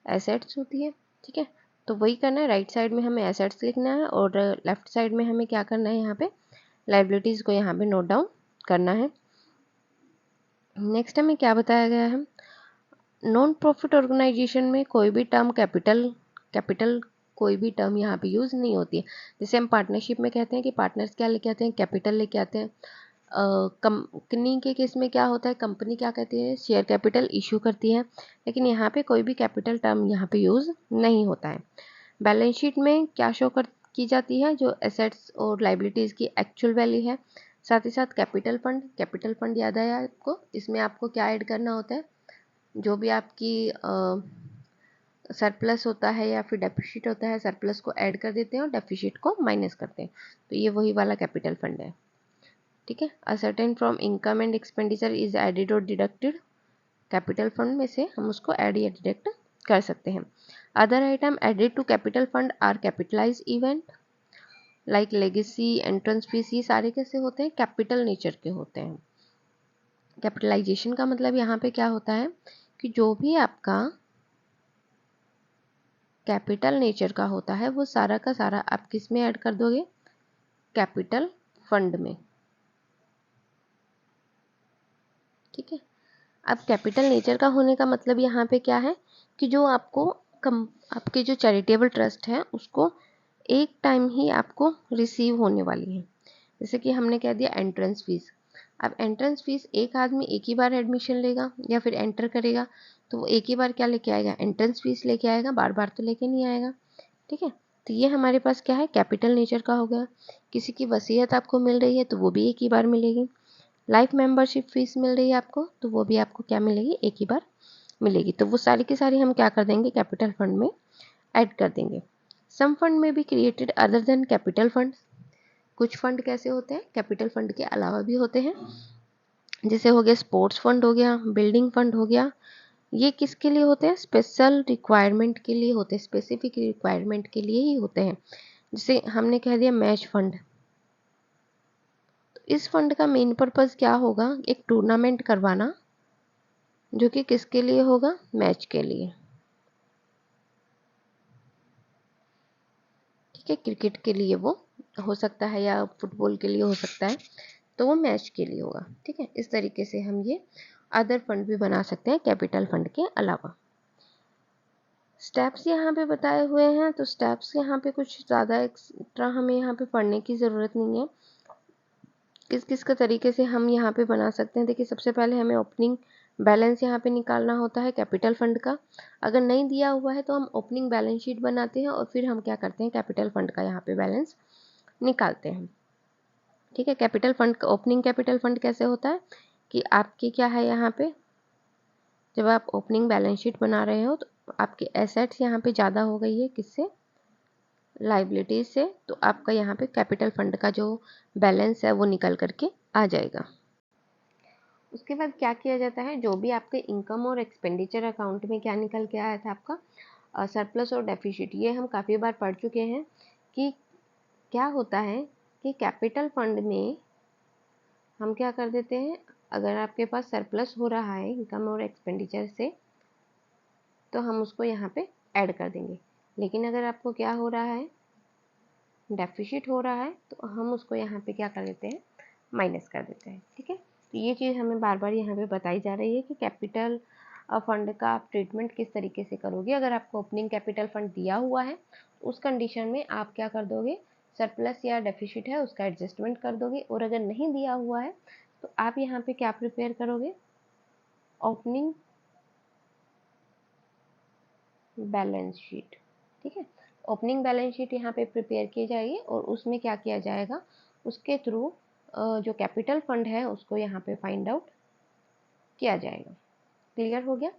एसेट्स होती है, ठीक है। तो वही करना है, राइट साइड में हमें एसेट्स लिखना है और लेफ्ट साइड में हमें क्या करना है, यहाँ पे लाइबिलिटीज़ को यहाँ पे नोट डाउन करना है। नेक्स्ट हमें क्या बताया गया है, नॉन प्रॉफिट ऑर्गेनाइजेशन में कोई भी टर्म कैपिटल कोई भी टर्म यहाँ पे यूज़ नहीं होती है। जैसे हम पार्टनरशिप में कहते हैं कि पार्टनर्स क्या लेके आते हैं, कैपिटल लेके आते हैं। कंपनी के केस में क्या होता है, कंपनी क्या कहती है, शेयर कैपिटल इशू करती है, लेकिन यहाँ पे कोई भी कैपिटल टर्म यहाँ पे यूज़ नहीं होता है। बैलेंस शीट में क्या शो की जाती है, जो एसेट्स और लाइबिलिटीज़ की एक्चुअल वैल्यू है। साथ ही साथ कैपिटल फंड याद आया आपको, इसमें आपको क्या ऐड करना होता है, जो भी आपकी सरप्लस होता है या फिर डेफिसिट होता है, सरप्लस को ऐड कर देते हैं और डेफिसिट को माइनस करते हैं। तो ये वही वाला कैपिटल फंड है, ठीक है। Ascertain from income and expenditure is added और डिडक्टेड, कैपिटल फंड में से हम उसको ऐड या डिडक्ट कर सकते हैं। Other item added to capital fund are capitalize event like legacy, entrance fees, ये सारे कैसे होते हैं, कैपिटल नेचर के होते हैं। कैपिटलाइजेशन का मतलब यहाँ पे क्या होता है कि जो भी आपका कैपिटल नेचर का होता है वो सारा का सारा आप किस में ऐड कर दोगे, कैपिटल फंड में, ठीक है। अब कैपिटल नेचर का होने का मतलब यहाँ पे क्या है कि जो आपको आपके जो चैरिटेबल ट्रस्ट है उसको एक टाइम ही आपको रिसीव होने वाली है। जैसे कि हमने कह दिया एंट्रेंस फीस, अब एंट्रेंस फीस एक आदमी एक ही बार एडमिशन लेगा या फिर एंटर करेगा, तो वो एक ही बार क्या लेके आएगा, एंट्रेंस फीस लेके आएगा, बार बार तो लेके नहीं आएगा। ठीक है, तो ये हमारे पास क्या है, कैपिटल नेचर का हो गया। किसी की वसीयत आपको मिल रही है तो वो भी एक ही बार मिलेगी। लाइफ मेंबरशिप फीस मिल रही है आपको, तो वो भी आपको क्या मिलेगी, एक ही बार मिलेगी। तो वो सारी की सारी हम क्या कर देंगे, कैपिटल फंड में ऐड कर देंगे। सम फंड में भी created other than capital fund. कुछ फंड कैसे होते हैं, कैपिटल फंड के अलावा भी होते हैं, जैसे हो गया स्पोर्ट्स फंड हो गया, बिल्डिंग फंड हो गया। ये किसके लिए होते हैं, स्पेशल रिक्वायरमेंट के लिए होते हैं, स्पेसिफिक रिक्वायरमेंट के लिए ही होते हैं। जैसे हमने कह दिया मैच फंड, तो इस फंड का मेन पर्पस क्या होगा, एक टूर्नामेंट करवाना, जो कि किसके लिए होगा, मैच के लिए। ठीक है, क्रिकेट के लिए वो हो सकता है या फुटबॉल के लिए हो सकता है, तो वो मैच के लिए होगा। ठीक है, इस तरीके से हम ये अदर फंड भी बना सकते हैं कैपिटल फंड के अलावा। स्टेप्स यहाँ पे बताए हुए हैं, तो स्टेप्स यहाँ पे कुछ ज़्यादा एक्स्ट्रा हमें यहाँ पे पढ़ने की ज़रूरत नहीं है। किस किस का तरीके से हम यहाँ पे बना सकते हैं, देखिए सबसे पहले हमें ओपनिंग बैलेंस यहाँ पे निकालना होता है कैपिटल फंड का। अगर नहीं दिया हुआ है तो हम ओपनिंग बैलेंस शीट बनाते हैं और फिर हम क्या करते हैं, कैपिटल फंड का यहाँ पे बैलेंस निकालते हैं। ठीक है, कैपिटल फंड का ओपनिंग कैपिटल फंड कैसे होता है कि आपकी क्या है, यहाँ पे जब आप ओपनिंग बैलेंस शीट बना रहे हो तो आपके एसेट्स यहाँ पे ज़्यादा हो गई है, किससे, लाइबिलिटीज से, तो आपका यहाँ पे कैपिटल फंड का जो बैलेंस है वो निकल करके आ जाएगा। उसके बाद क्या किया जाता है, जो भी आपके इनकम और एक्सपेंडिचर अकाउंट में क्या निकल के आया था आपका सरप्लस और डेफिसिट, ये हम काफ़ी बार पढ़ चुके हैं कि क्या होता है कि कैपिटल फंड में हम क्या कर देते हैं, अगर आपके पास सरप्लस हो रहा है इनकम और एक्सपेंडिचर से, तो हम उसको यहाँ पे ऐड कर देंगे। लेकिन अगर आपको क्या हो रहा है, डेफिसिट हो रहा है, तो हम उसको यहाँ पे क्या कर देते हैं, माइनस कर देते हैं। ठीक है, तो ये चीज़ हमें बार बार यहाँ पे बताई जा रही है कि कैपिटल फंड का आप ट्रीटमेंट किस तरीके से करोगे। अगर आपको ओपनिंग कैपिटल फंड दिया हुआ है तो उस कंडीशन में आप क्या कर दोगे, सरप्लस या डेफिसिट है उसका एडजस्टमेंट कर दोगे। और अगर नहीं दिया हुआ है तो आप यहाँ पे क्या प्रिपेयर करोगे, ओपनिंग बैलेंस शीट। ठीक है, ओपनिंग बैलेंस शीट यहाँ पे प्रिपेयर की जाएगी और उसमें क्या किया जाएगा, उसके थ्रू जो कैपिटल फंड है उसको यहाँ पे फाइंड आउट किया जाएगा। क्लियर हो गया,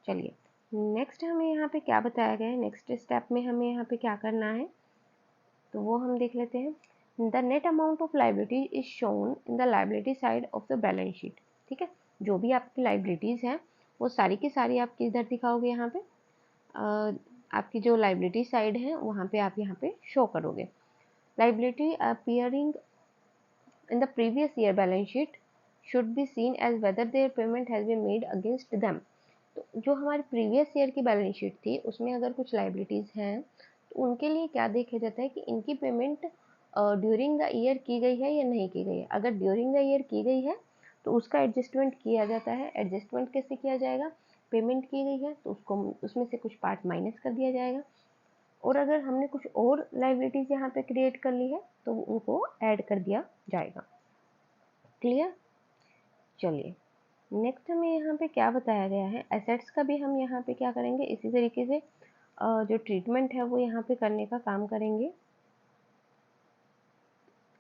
चलिए नेक्स्ट हमें यहाँ पे क्या बताया गया है, नेक्स्ट स्टेप में हमें यहाँ पे क्या करना है तो वो हम देख लेते हैं। The net amount of liability is shown in the liability side of the balance sheet. ठीक है, जो भी आपकी लाइबिलिटीज़ हैं वो सारी की सारी आप किधर दिखाओगे, यहाँ पे आपकी जो लाइबिलिटी साइड है वहाँ पे आप यहाँ पे शो करोगे। Liability appearing in the previous year balance sheet should be seen as whether their payment has been made against them। तो जो हमारी प्रीवियस ईयर की बैलेंस शीट थी उसमें अगर कुछ लाइबिलिटीज़ हैं तो उनके लिए क्या देखा जाता है कि इनकी पेमेंट ड्यूरिंग द ईयर की गई है या नहीं की गई है। अगर ड्यूरिंग द ईयर की गई है तो उसका एडजस्टमेंट किया जाता है। एडजस्टमेंट कैसे किया जाएगा, पेमेंट की गई है तो उसको उसमें से कुछ पार्ट माइनस कर दिया जाएगा, और अगर हमने कुछ और लाइबिलिटीज़ यहाँ पे क्रिएट कर ली है तो उनको ऐड कर दिया जाएगा। क्लियर, चलिए नेक्स्ट हमें यहाँ पे क्या बताया गया है, एसेट्स का भी हम यहाँ पे क्या करेंगे, इसी तरीके से जो ट्रीटमेंट है वो यहाँ पे करने का काम करेंगे।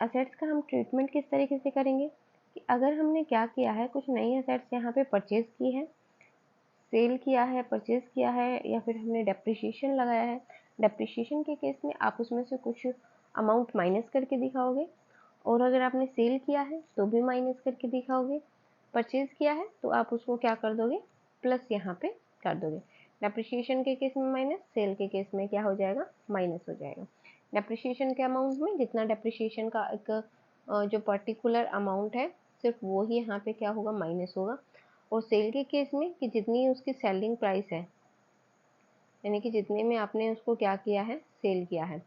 एसेट्स का हम ट्रीटमेंट किस तरीके से करेंगे कि अगर हमने क्या किया है, कुछ नई एसेट्स यहाँ पे परचेज की है, सेल किया है, परचेज किया है, या फिर हमने डेप्रिसिएशन लगाया है। डेप्रिसिएशन के केस में आप उसमें से कुछ अमाउंट माइनस करके दिखाओगे, और अगर आपने सेल किया है तो भी माइनस करके दिखाओगे, परचेज किया है तो आप उसको क्या कर दोगे, प्लस यहाँ पे कर दोगे। डेप्रिसिएशन के केस में माइनस, सेल के केस में क्या हो जाएगा, माइनस हो जाएगा। डेप्रिसिएशन के अमाउंट में जितना डेप्रिसिएशन का एक जो पर्टिकुलर अमाउंट है सिर्फ वो ही यहाँ पे क्या होगा, माइनस होगा। और सेल के केस में कि जितनी उसकी सेलिंग प्राइस है, यानी कि जितने में आपने उसको क्या किया है, सेल किया है।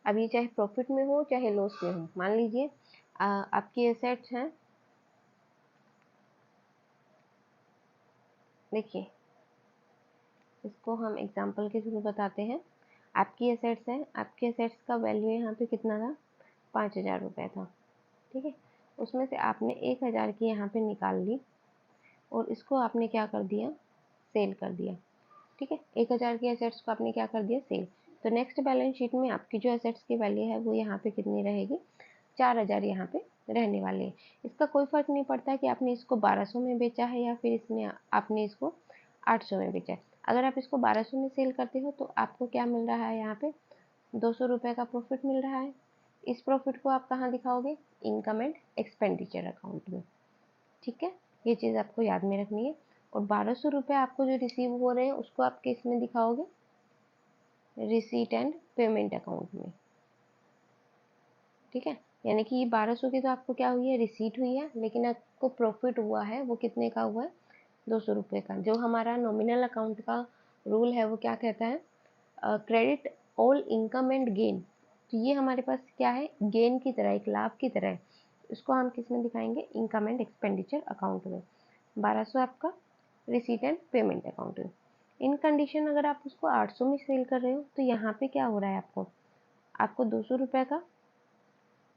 अब ये चाहे प्रॉफिट में हो चाहे लॉस में हो, मान लीजिए आपकी एसेट्स हैं, देखिए इसको हम एग्जांपल के थ्रू बताते हैं। आपकी एसेट्स है, आपके एसेट्स का वैल्यू यहाँ पे कितना था, 5,000 रुपये था। ठीक है, उसमें से आपने 1000 की यहाँ पे निकाल ली और इसको आपने क्या कर दिया, सेल कर दिया। ठीक है, 1000 की एसेट्स को आपने क्या कर दिया, सेल। तो नेक्स्ट बैलेंस शीट में आपकी जो एसेट्स की वैल्यू है वो यहाँ पे कितनी रहेगी, 4000 यहाँ पे रहने वाले हैं। इसका कोई फर्क नहीं पड़ता कि आपने इसको 1200 में बेचा है या फिर इसमें आपने इसको 800 में बेचा है। अगर आप इसको 1200 में सेल करते हो तो आपको क्या मिल रहा है, यहाँ पे 200 रुपये का प्रॉफिट मिल रहा है। इस प्रॉफिट को आप कहाँ दिखाओगे, इनकम एंड एक्सपेंडिचर अकाउंट में। ठीक है, ये चीज़ आपको याद में रखनी है। और 1200 रुपये आपको जो रिसीव हो रहे हैं उसको आप किस में दिखाओगे, रिसीट एंड पेमेंट अकाउंट में। ठीक है, यानी कि ये 1200 की तो आपको क्या हुई है, रिसीट हुई है, लेकिन आपको प्रॉफिट हुआ है वो कितने का हुआ है, 200 रुपये का। जो हमारा नॉमिनल अकाउंट का रूल है वो क्या कहता है, credit all income and gain. तो ये हमारे पास क्या है, गेन की तरह, एक लाभ की तरह है। इसको हम किस में दिखाएंगे, इनकम एंड एक्सपेंडिचर अकाउंट में। 1200 आपका रिसीट एंड पेमेंट अकाउंट में। इन कंडीशन अगर आप उसको 800 में सेल कर रहे हो तो यहाँ पे क्या हो रहा है, आपको 200 रुपये का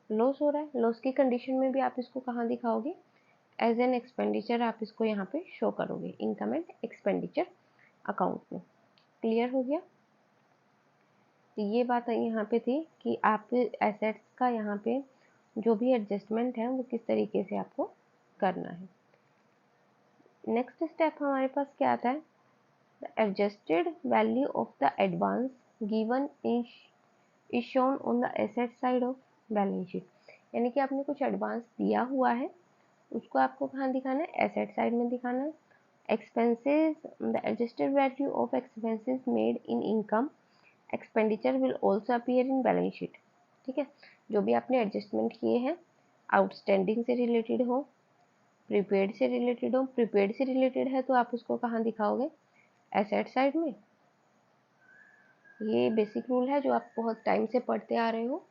लॉस हो रहा है। लॉस की कंडीशन में भी आप इसको कहाँ दिखाओगे, एज एन एक्सपेंडिचर आप इसको यहाँ पे शो करोगे, इनकम एंड एक्सपेंडिचर अकाउंट में। क्लियर हो गया। तो ये बात यहाँ पे थी कि आप एसेट्स का यहाँ पे जो भी एडजस्टमेंट है वो किस तरीके से आपको करना है। नेक्स्ट स्टेप हमारे पास क्या आता है, the adjusted value of the advance given is shown on the asset side of balance sheet. यानी कि आपने कुछ एडवांस दिया हुआ है, उसको आपको कहाँ दिखाना है, एसेट साइड में दिखाना है। Expenses, the adjusted value of expenses made in income expenditure will also appear in balance sheet. ठीक है, जो भी आपने एडजस्टमेंट किए हैं, आउटस्टैंडिंग से रिलेटेड हो, प्रीपेड से रिलेटेड हो, प्रीपेड से रिलेटेड है तो आप उसको कहाँ दिखाओगे, एसेट साइड में। ये बेसिक रूल है जो आप बहुत टाइम से पढ़ते आ रहे हो।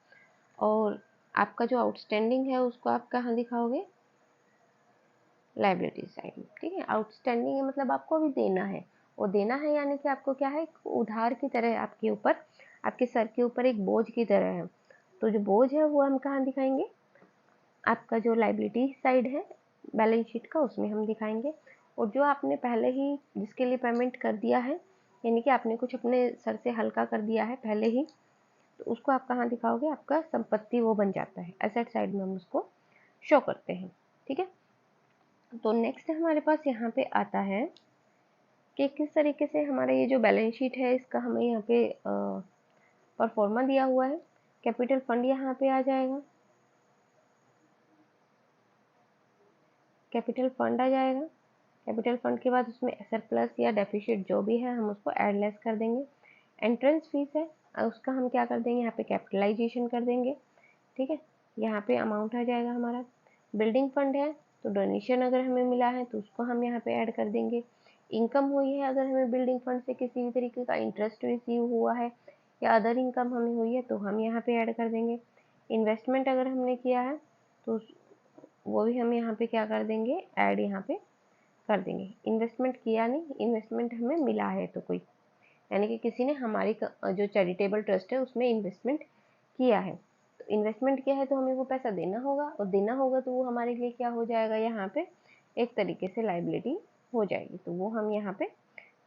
और आपका जो आउटस्टैंडिंग है उसको आप कहाँ दिखाओगे, लायबिलिटी साइड में। ठीक है, आउटस्टैंडिंग है मतलब आपको अभी देना है, और देना है यानी कि आपको क्या है, उधार की तरह आपके ऊपर, आपके सर के ऊपर एक बोझ की तरह है। तो जो बोझ है वो हम कहाँ दिखाएंगे, आपका जो लायबिलिटी साइड है बैलेंस शीट का उसमें हम दिखाएंगे। और जो आपने पहले ही जिसके लिए पेमेंट कर दिया है, यानी कि आपने कुछ अपने सर से हल्का कर दिया है पहले ही, तो उसको आप कहाँ दिखाओगे, आपका संपत्ति वो बन जाता है, एसेट साइड में हम उसको शो करते हैं। ठीक है, तो नेक्स्ट हमारे पास यहाँ पे आता है कि किस तरीके से हमारा ये जो बैलेंस शीट है इसका हमें यहाँ पे परफॉर्मा दिया हुआ है। कैपिटल फंड यहाँ पे आ जाएगा, कैपिटल फंड आ जाएगा। कैपिटल फंड के बाद उसमें सरप्लस या डेफिसिट जो भी है हम उसको एड लेस कर देंगे। एंट्रेंस फीस है, उसका हम क्या कर देंगे, यहाँ पे कैपिटलाइजेशन कर देंगे। ठीक है, यहाँ पे अमाउंट आ जाएगा हमारा। बिल्डिंग फंड है तो डोनेशन अगर हमें मिला है तो उसको हम यहाँ पे ऐड कर देंगे। इनकम हुई है अगर हमें बिल्डिंग फंड से किसी भी तरीके का इंटरेस्ट रिसीव हुआ है या अदर इनकम हमें हुई है तो हम यहाँ पे ऐड कर देंगे। इन्वेस्टमेंट अगर हमने किया है तो वो भी हम यहाँ पे क्या कर देंगे, ऐड यहाँ पे कर देंगे। इन्वेस्टमेंट किया नहीं, इन्वेस्टमेंट हमें मिला है तो कोई, यानी कि किसी ने हमारी जो चैरिटेबल ट्रस्ट है उसमें इन्वेस्टमेंट किया है, तो इन्वेस्टमेंट किया है तो हमें वो पैसा देना होगा, और देना होगा तो वो हमारे लिए क्या हो जाएगा, यहाँ पे एक तरीके से लाइबिलिटी हो जाएगी, तो वो हम यहाँ पे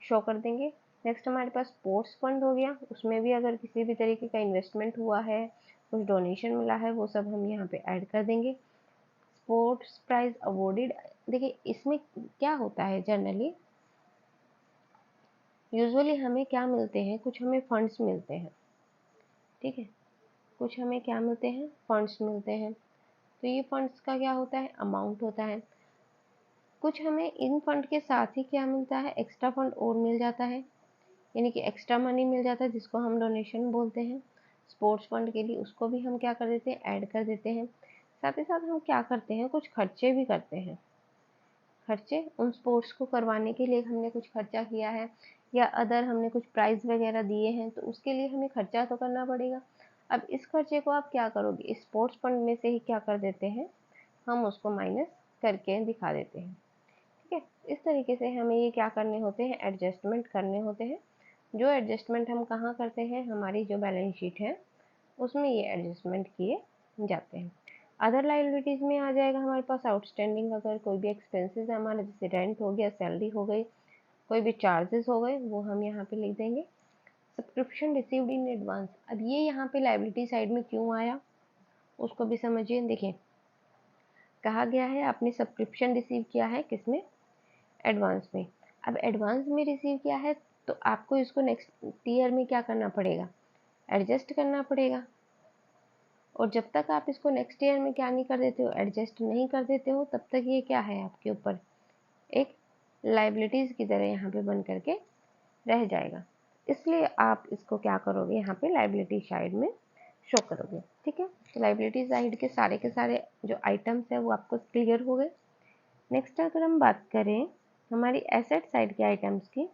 शो कर देंगे। नेक्स्ट हमारे पास स्पोर्ट्स फंड हो गया, उसमें भी अगर किसी भी तरीके का इन्वेस्टमेंट हुआ है, कुछ डोनेशन मिला है, वो सब हम यहाँ पे ऐड कर देंगे। स्पोर्ट्स प्राइज अवॉर्डेड, देखिए इसमें क्या होता है, जनरली यूजुअली हमें क्या मिलते हैं, कुछ हमें फंड्स मिलते हैं। ठीक है, कुछ हमें क्या मिलते हैं, फंड्स मिलते हैं। तो ये फंड्स का क्या होता है, अमाउंट होता है। कुछ हमें इन फंड के साथ ही क्या मिलता है, एक्स्ट्रा फंड और मिल जाता है, यानी कि एक्स्ट्रा मनी मिल जाता है जिसको हम डोनेशन बोलते हैं। स्पोर्ट्स फंड के लिए उसको भी हम क्या कर देते हैं, ऐड कर देते हैं। साथ ही साथ हम क्या करते हैं, कुछ खर्चे भी करते हैं। खर्चे उन स्पोर्ट्स को करवाने के लिए हमने कुछ खर्चा किया है, या अदर हमने कुछ प्राइज़ वगैरह दिए हैं तो उसके लिए हमें खर्चा तो करना पड़ेगा। अब इस खर्चे को आप क्या करोगे, इस स्पोर्ट्स फंड में से ही क्या कर देते हैं, हम उसको माइनस करके दिखा देते हैं। ठीक है, इस तरीके से हमें ये क्या करने होते हैं, एडजस्टमेंट करने होते हैं। जो एडजस्टमेंट हम कहाँ करते हैं, हमारी जो बैलेंस शीट है उसमें ये एडजस्टमेंट किए जाते हैं। अदर लाइबिलिटीज़ में आ जाएगा हमारे पास आउटस्टैंडिंग, अगर कोई भी एक्सपेंसेस है हमारा, जैसे रेंट हो गया, सैलरी हो गई, कोई भी चार्जेस हो गए, वो हम यहाँ पे लिख देंगे। सब्सक्रिप्शन रिसीव्ड इन एडवांस, अब ये यहाँ पे लाइबिलिटी साइड में क्यों आया उसको भी समझिए। देखिए कहा गया है आपने सब्सक्रिप्शन रिसीव किया है किसमें, एडवांस में। अब एडवांस में रिसीव किया है तो आपको इसको नेक्स्ट ईयर में क्या करना पड़ेगा, एडजस्ट करना पड़ेगा। और जब तक आप इसको नेक्स्ट ईयर में क्या नहीं कर देते हो, एडजस्ट नहीं कर देते हो, तब तक ये क्या है आपके ऊपर एक लाइबिलिटीज़ की तरह यहाँ पे बन करके रह जाएगा। इसलिए आप इसको क्या करोगे, यहाँ पे लाइबिलिटी साइड में शो करोगे। ठीक है, तो लाइबिलिटी साइड के सारे जो आइटम्स है वो आपको क्लियर हो गए। नेक्स्ट अगर हम बात करें हमारी एसेट साइड के आइटम्स की,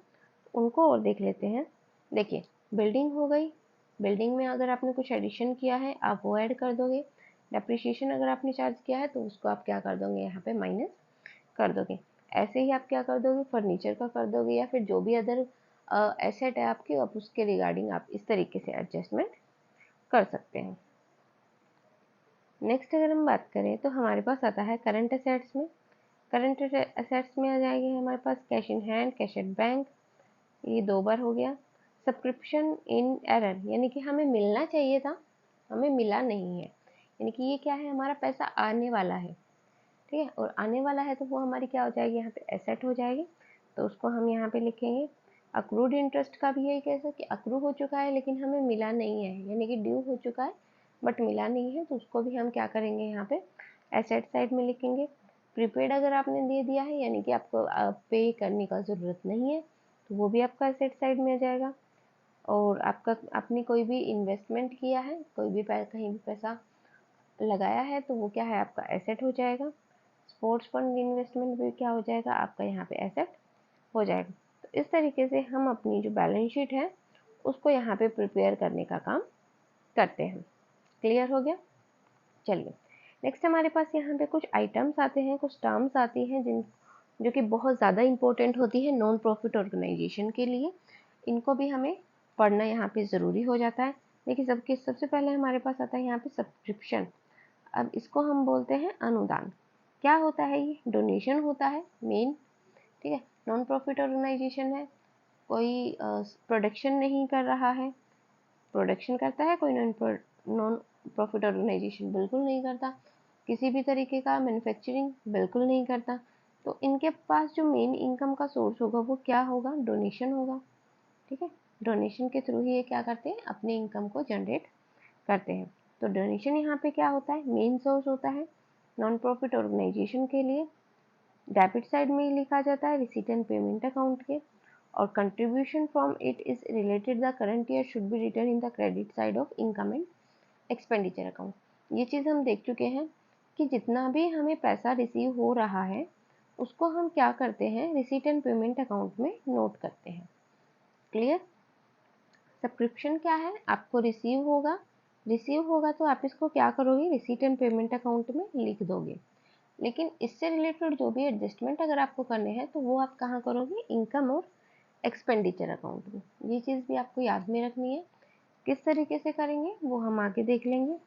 उनको और देख लेते हैं। देखिए बिल्डिंग हो गई, बिल्डिंग में अगर आपने कुछ एडिशन किया है आप वो ऐड कर दोगे। डेप्रिसिएशन अगर आपने चार्ज किया है तो उसको आप क्या कर दोगे, यहाँ पे माइनस कर दोगे। ऐसे ही आप क्या कर दोगे, फर्नीचर का कर दोगे, या फिर जो भी अदर एसेट है आपकी, आप उसके रिगार्डिंग आप इस तरीके से एडजस्टमेंट कर सकते हैं। नेक्स्ट अगर हम बात करें तो हमारे पास आता है करंट असेट्स में। करंट असेट्स में आ जाएंगे हमारे पास cash in hand, cash at bank, ये 2 बार हो गया। सब्सक्रिप्शन इन एरर, यानी कि हमें मिलना चाहिए था, हमें मिला नहीं है, यानी कि ये क्या है, हमारा पैसा आने वाला है। ठीक है, और आने वाला है तो वो हमारी क्या हो जाएगी, यहाँ पे एसेट हो जाएगी। तो उसको हम यहाँ पे लिखेंगे। अक्रूड इंटरेस्ट का भी यही कैसे कि अक्रू हो चुका है लेकिन हमें मिला नहीं है, यानी कि ड्यू हो चुका है बट मिला नहीं है, तो उसको भी हम क्या करेंगे, यहाँ पे एसेट साइड में लिखेंगे। प्रीपेड अगर आपने दे दिया है, यानी कि आपको पे करने का ज़रूरत नहीं है, तो वो भी आपका एसेट साइड में आ जाएगा। और आपका आपने कोई भी इन्वेस्टमेंट किया है, कोई भी कहीं भी पैसा लगाया है, तो वो क्या है, आपका एसेट हो जाएगा। स्पोर्ट्स फंड इन्वेस्टमेंट भी क्या हो जाएगा, आपका यहाँ पे एसेट हो जाएगा। तो इस तरीके से हम अपनी जो बैलेंस शीट है उसको यहाँ पे प्रिपेयर करने का काम करते हैं। क्लियर हो गया। चलिए नेक्स्ट हमारे पास यहाँ पे कुछ आइटम्स आते हैं, कुछ टर्म्स आती हैं जो कि बहुत ज़्यादा इंपॉर्टेंट होती है नॉन प्रॉफिट ऑर्गेनाइजेशन के लिए। इनको भी हमें पढ़ना यहाँ पे ज़रूरी हो जाता है। देखिए सबसे पहले हमारे पास आता है यहाँ पे सब्सक्रिप्शन। अब इसको हम बोलते हैं अनुदान। क्या होता है, ये डोनेशन होता है मेन। ठीक है, नॉन प्रॉफिट ऑर्गेनाइजेशन है, कोई प्रोडक्शन नहीं कर रहा है, प्रोडक्शन करता है कोई नॉन प्रॉफिट ऑर्गेनाइजेशन बिल्कुल नहीं करता, किसी भी तरीके का मैन्युफैक्चरिंग बिल्कुल नहीं करता। तो इनके पास जो मेन इनकम का सोर्स होगा वो क्या होगा, डोनेशन होगा। ठीक है, डोनेशन के थ्रू ही ये क्या करते हैं, अपने इनकम को जनरेट करते हैं। तो डोनेशन यहाँ पे क्या होता है, मेन सोर्स होता है नॉन प्रॉफिट ऑर्गेनाइजेशन के लिए। डेबिट साइड में ही लिखा जाता है रिसीट एंड पेमेंट अकाउंट के, और contribution from it is related the current year should be return in the credit side of income and expenditure account. ये चीज़ हम देख चुके हैं कि जितना भी हमें पैसा रिसीव हो रहा है उसको हम क्या करते हैं, रिसीट एंड पेमेंट अकाउंट में नोट करते हैं। क्लियर। सब्सक्रिप्शन क्या है, आपको रिसीव होगा तो आप इसको क्या करोगे, रिसीट एंड पेमेंट अकाउंट में लिख दोगे। लेकिन इससे रिलेटेड जो भी एडजस्टमेंट अगर आपको करने हैं तो वो आप कहाँ करोगे, इनकम और एक्सपेंडिचर अकाउंट में। ये चीज़ भी आपको याद में रखनी है। किस तरीके से करेंगे वो हम आगे देख लेंगे।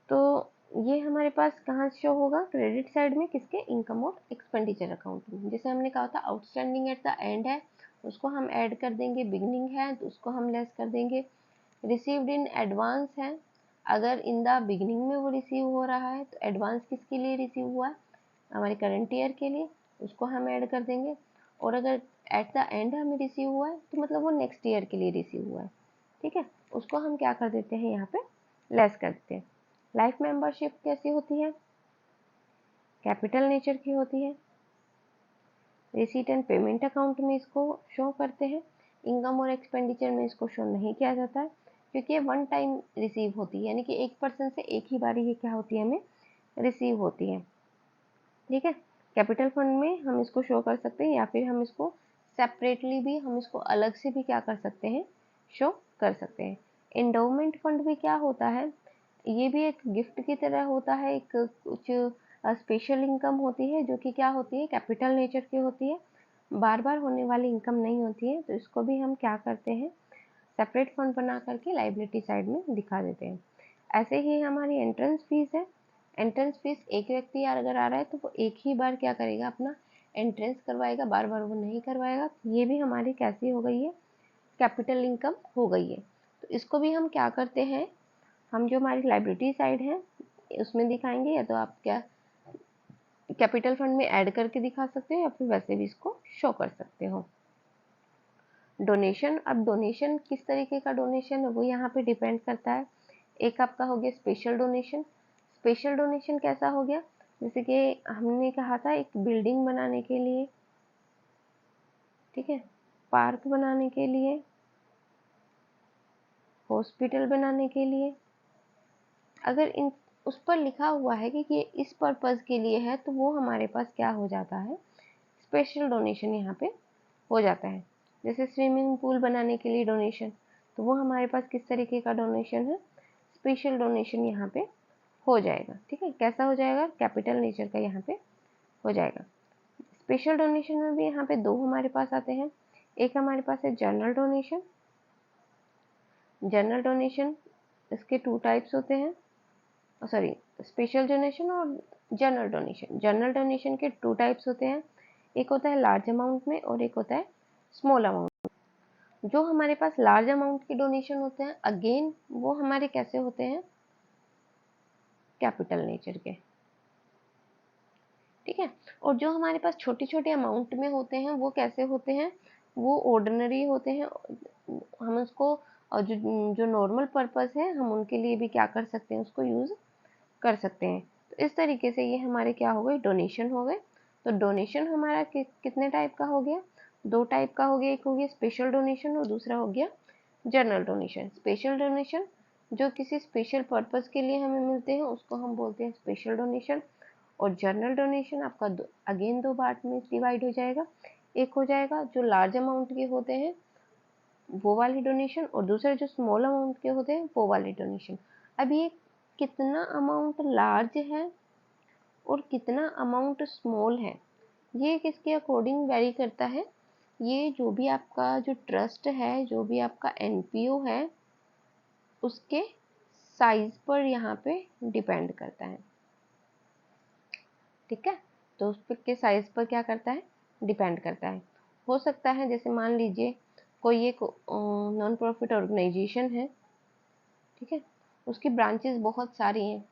तो ये हमारे पास कहाँ शो होगा, क्रेडिट साइड में, किसके, इनकम और एक्सपेंडिचर अकाउंट में। जैसे हमने कहा था आउटस्टैंडिंग एट द एंड है, उसको हम ऐड कर देंगे, बिगनिंग है तो उसको हम लेस कर देंगे। रिसीव्ड इन एडवांस है, अगर इन द बिगनिंग में वो रिसीव हो रहा है तो एडवांस किसके लिए रिसीव हुआ है, हमारे करंट ईयर के लिए, उसको हम ऐड कर देंगे। और अगर एट द एंड हमें रिसीव हुआ है तो मतलब वो नेक्स्ट ईयर के लिए रिसीव हुआ है। ठीक है, उसको हम क्या कर देते हैं, यहाँ पे लेस कर देते हैं। लाइफ मेंबरशिप कैसी होती है, कैपिटल नेचर की होती है। रिसीट एंड पेमेंट अकाउंट में इसको शो करते हैं, इनकम और एक्सपेंडिचर में इसको शो नहीं किया जाता है क्योंकि ये वन टाइम रिसीव होती है, यानी कि एक पर्सन से एक ही बारी ये क्या होती है, हमें रिसीव होती है। ठीक है, कैपिटल फंड में हम इसको शो कर सकते हैं, या फिर हम इसको सेपरेटली भी, हम इसको अलग से भी क्या कर सकते हैं, शो कर सकते हैं। एंडोमेंट फंड भी क्या होता है, ये भी एक गिफ्ट की तरह होता है, एक कुछ स्पेशल इनकम होती है जो कि क्या होती है, कैपिटल नेचर की होती है, बार बार होने वाली इनकम नहीं होती है। तो इसको भी हम क्या करते हैं, सेपरेट फंड बना करके लाइबिलिटी साइड में दिखा देते हैं। ऐसे ही हमारी एंट्रेंस फीस है। एंट्रेंस फीस एक व्यक्ति अगर आ रहा है तो वो एक ही बार क्या करेगा, अपना एंट्रेंस करवाएगा, बार बार वो नहीं करवाएगा। ये भी हमारी कैसी हो गई है, कैपिटल इनकम हो गई है। तो इसको भी हम क्या करते हैं, हम जो हमारी लाइबिलिटी साइड है उसमें दिखाएंगे, या तो आप क्या कैपिटल फंड में ऐड करके दिखा सकते हो या फिर वैसे भी इसको शो कर सकते हो। डोनेशन, अब डोनेशन किस तरीके का डोनेशन है वो यहाँ पे डिपेंड करता है। एक आपका हो गया स्पेशल डोनेशन। स्पेशल डोनेशन कैसा हो गया, जैसे कि हमने कहा था एक बिल्डिंग बनाने के लिए, ठीक है, पार्क बनाने के लिए, हॉस्पिटल बनाने के लिए, अगर इन उस पर लिखा हुआ है कि ये इस पर्पज़ के लिए है तो वो हमारे पास क्या हो जाता है, स्पेशल डोनेशन यहाँ पे हो जाता है। जैसे स्विमिंग पूल बनाने के लिए डोनेशन, तो वो हमारे पास किस तरीके का डोनेशन है, स्पेशल डोनेशन यहाँ पे हो जाएगा। ठीक है, कैसा हो जाएगा, कैपिटल नेचर का यहाँ पे हो जाएगा। स्पेशल डोनेशन में भी यहाँ पे दो हमारे पास आते हैं। एक हमारे पास है जनरल डोनेशन। जनरल डोनेशन इसके टू टाइप्स होते हैं, सॉरी, स्पेशल डोनेशन और जनरल डोनेशन। जनरल डोनेशन के टू टाइप्स होते हैं, एक होता है लार्ज अमाउंट में और एक होता है स्मॉल अमाउंट। जो हमारे पास लार्ज अमाउंट के डोनेशन होते हैं, अगेन वो हमारे कैसे होते हैं, कैपिटल नेचर के। ठीक है, और जो हमारे पास छोटे छोटे अमाउंट में होते हैं वो कैसे होते हैं, वो ऑर्डिनरी होते हैं। हम उसको जो नॉर्मल पर्पस है हम उनके लिए भी क्या कर सकते हैं, उसको यूज़ कर सकते हैं। तो इस तरीके से ये हमारे क्या हो गए, डोनेशन हो गए। तो डोनेशन हमारा कितने टाइप का हो गया, दो टाइप का हो गया। एक हो गया स्पेशल डोनेशन और दूसरा हो गया जनरल डोनेशन। स्पेशल डोनेशन जो किसी स्पेशल पर्पस के लिए हमें मिलते हैं उसको हम बोलते हैं स्पेशल डोनेशन। और जनरल डोनेशन आपका अगेन दो पार्ट में डिवाइड हो जाएगा। एक हो जाएगा जो लार्ज अमाउंट के होते हैं वो वाली डोनेशन, और दूसरे जो स्मॉल अमाउंट के होते हैं वो वाली डोनेशन। अब ये कितना अमाउंट लार्ज है और कितना अमाउंट स्मॉल है, ये किसके अकॉर्डिंग वेरी करता है, ये जो भी आपका जो ट्रस्ट है, जो भी आपका एनपीओ है, उसके साइज पर यहाँ पे डिपेंड करता है। ठीक है, तो उस के साइज पर क्या करता है, डिपेंड करता है। हो सकता है जैसे मान लीजिए कोई एक नॉन प्रॉफिट ऑर्गेनाइजेशन है, ठीक है, उसकी ब्रांचेस बहुत सारी हैं।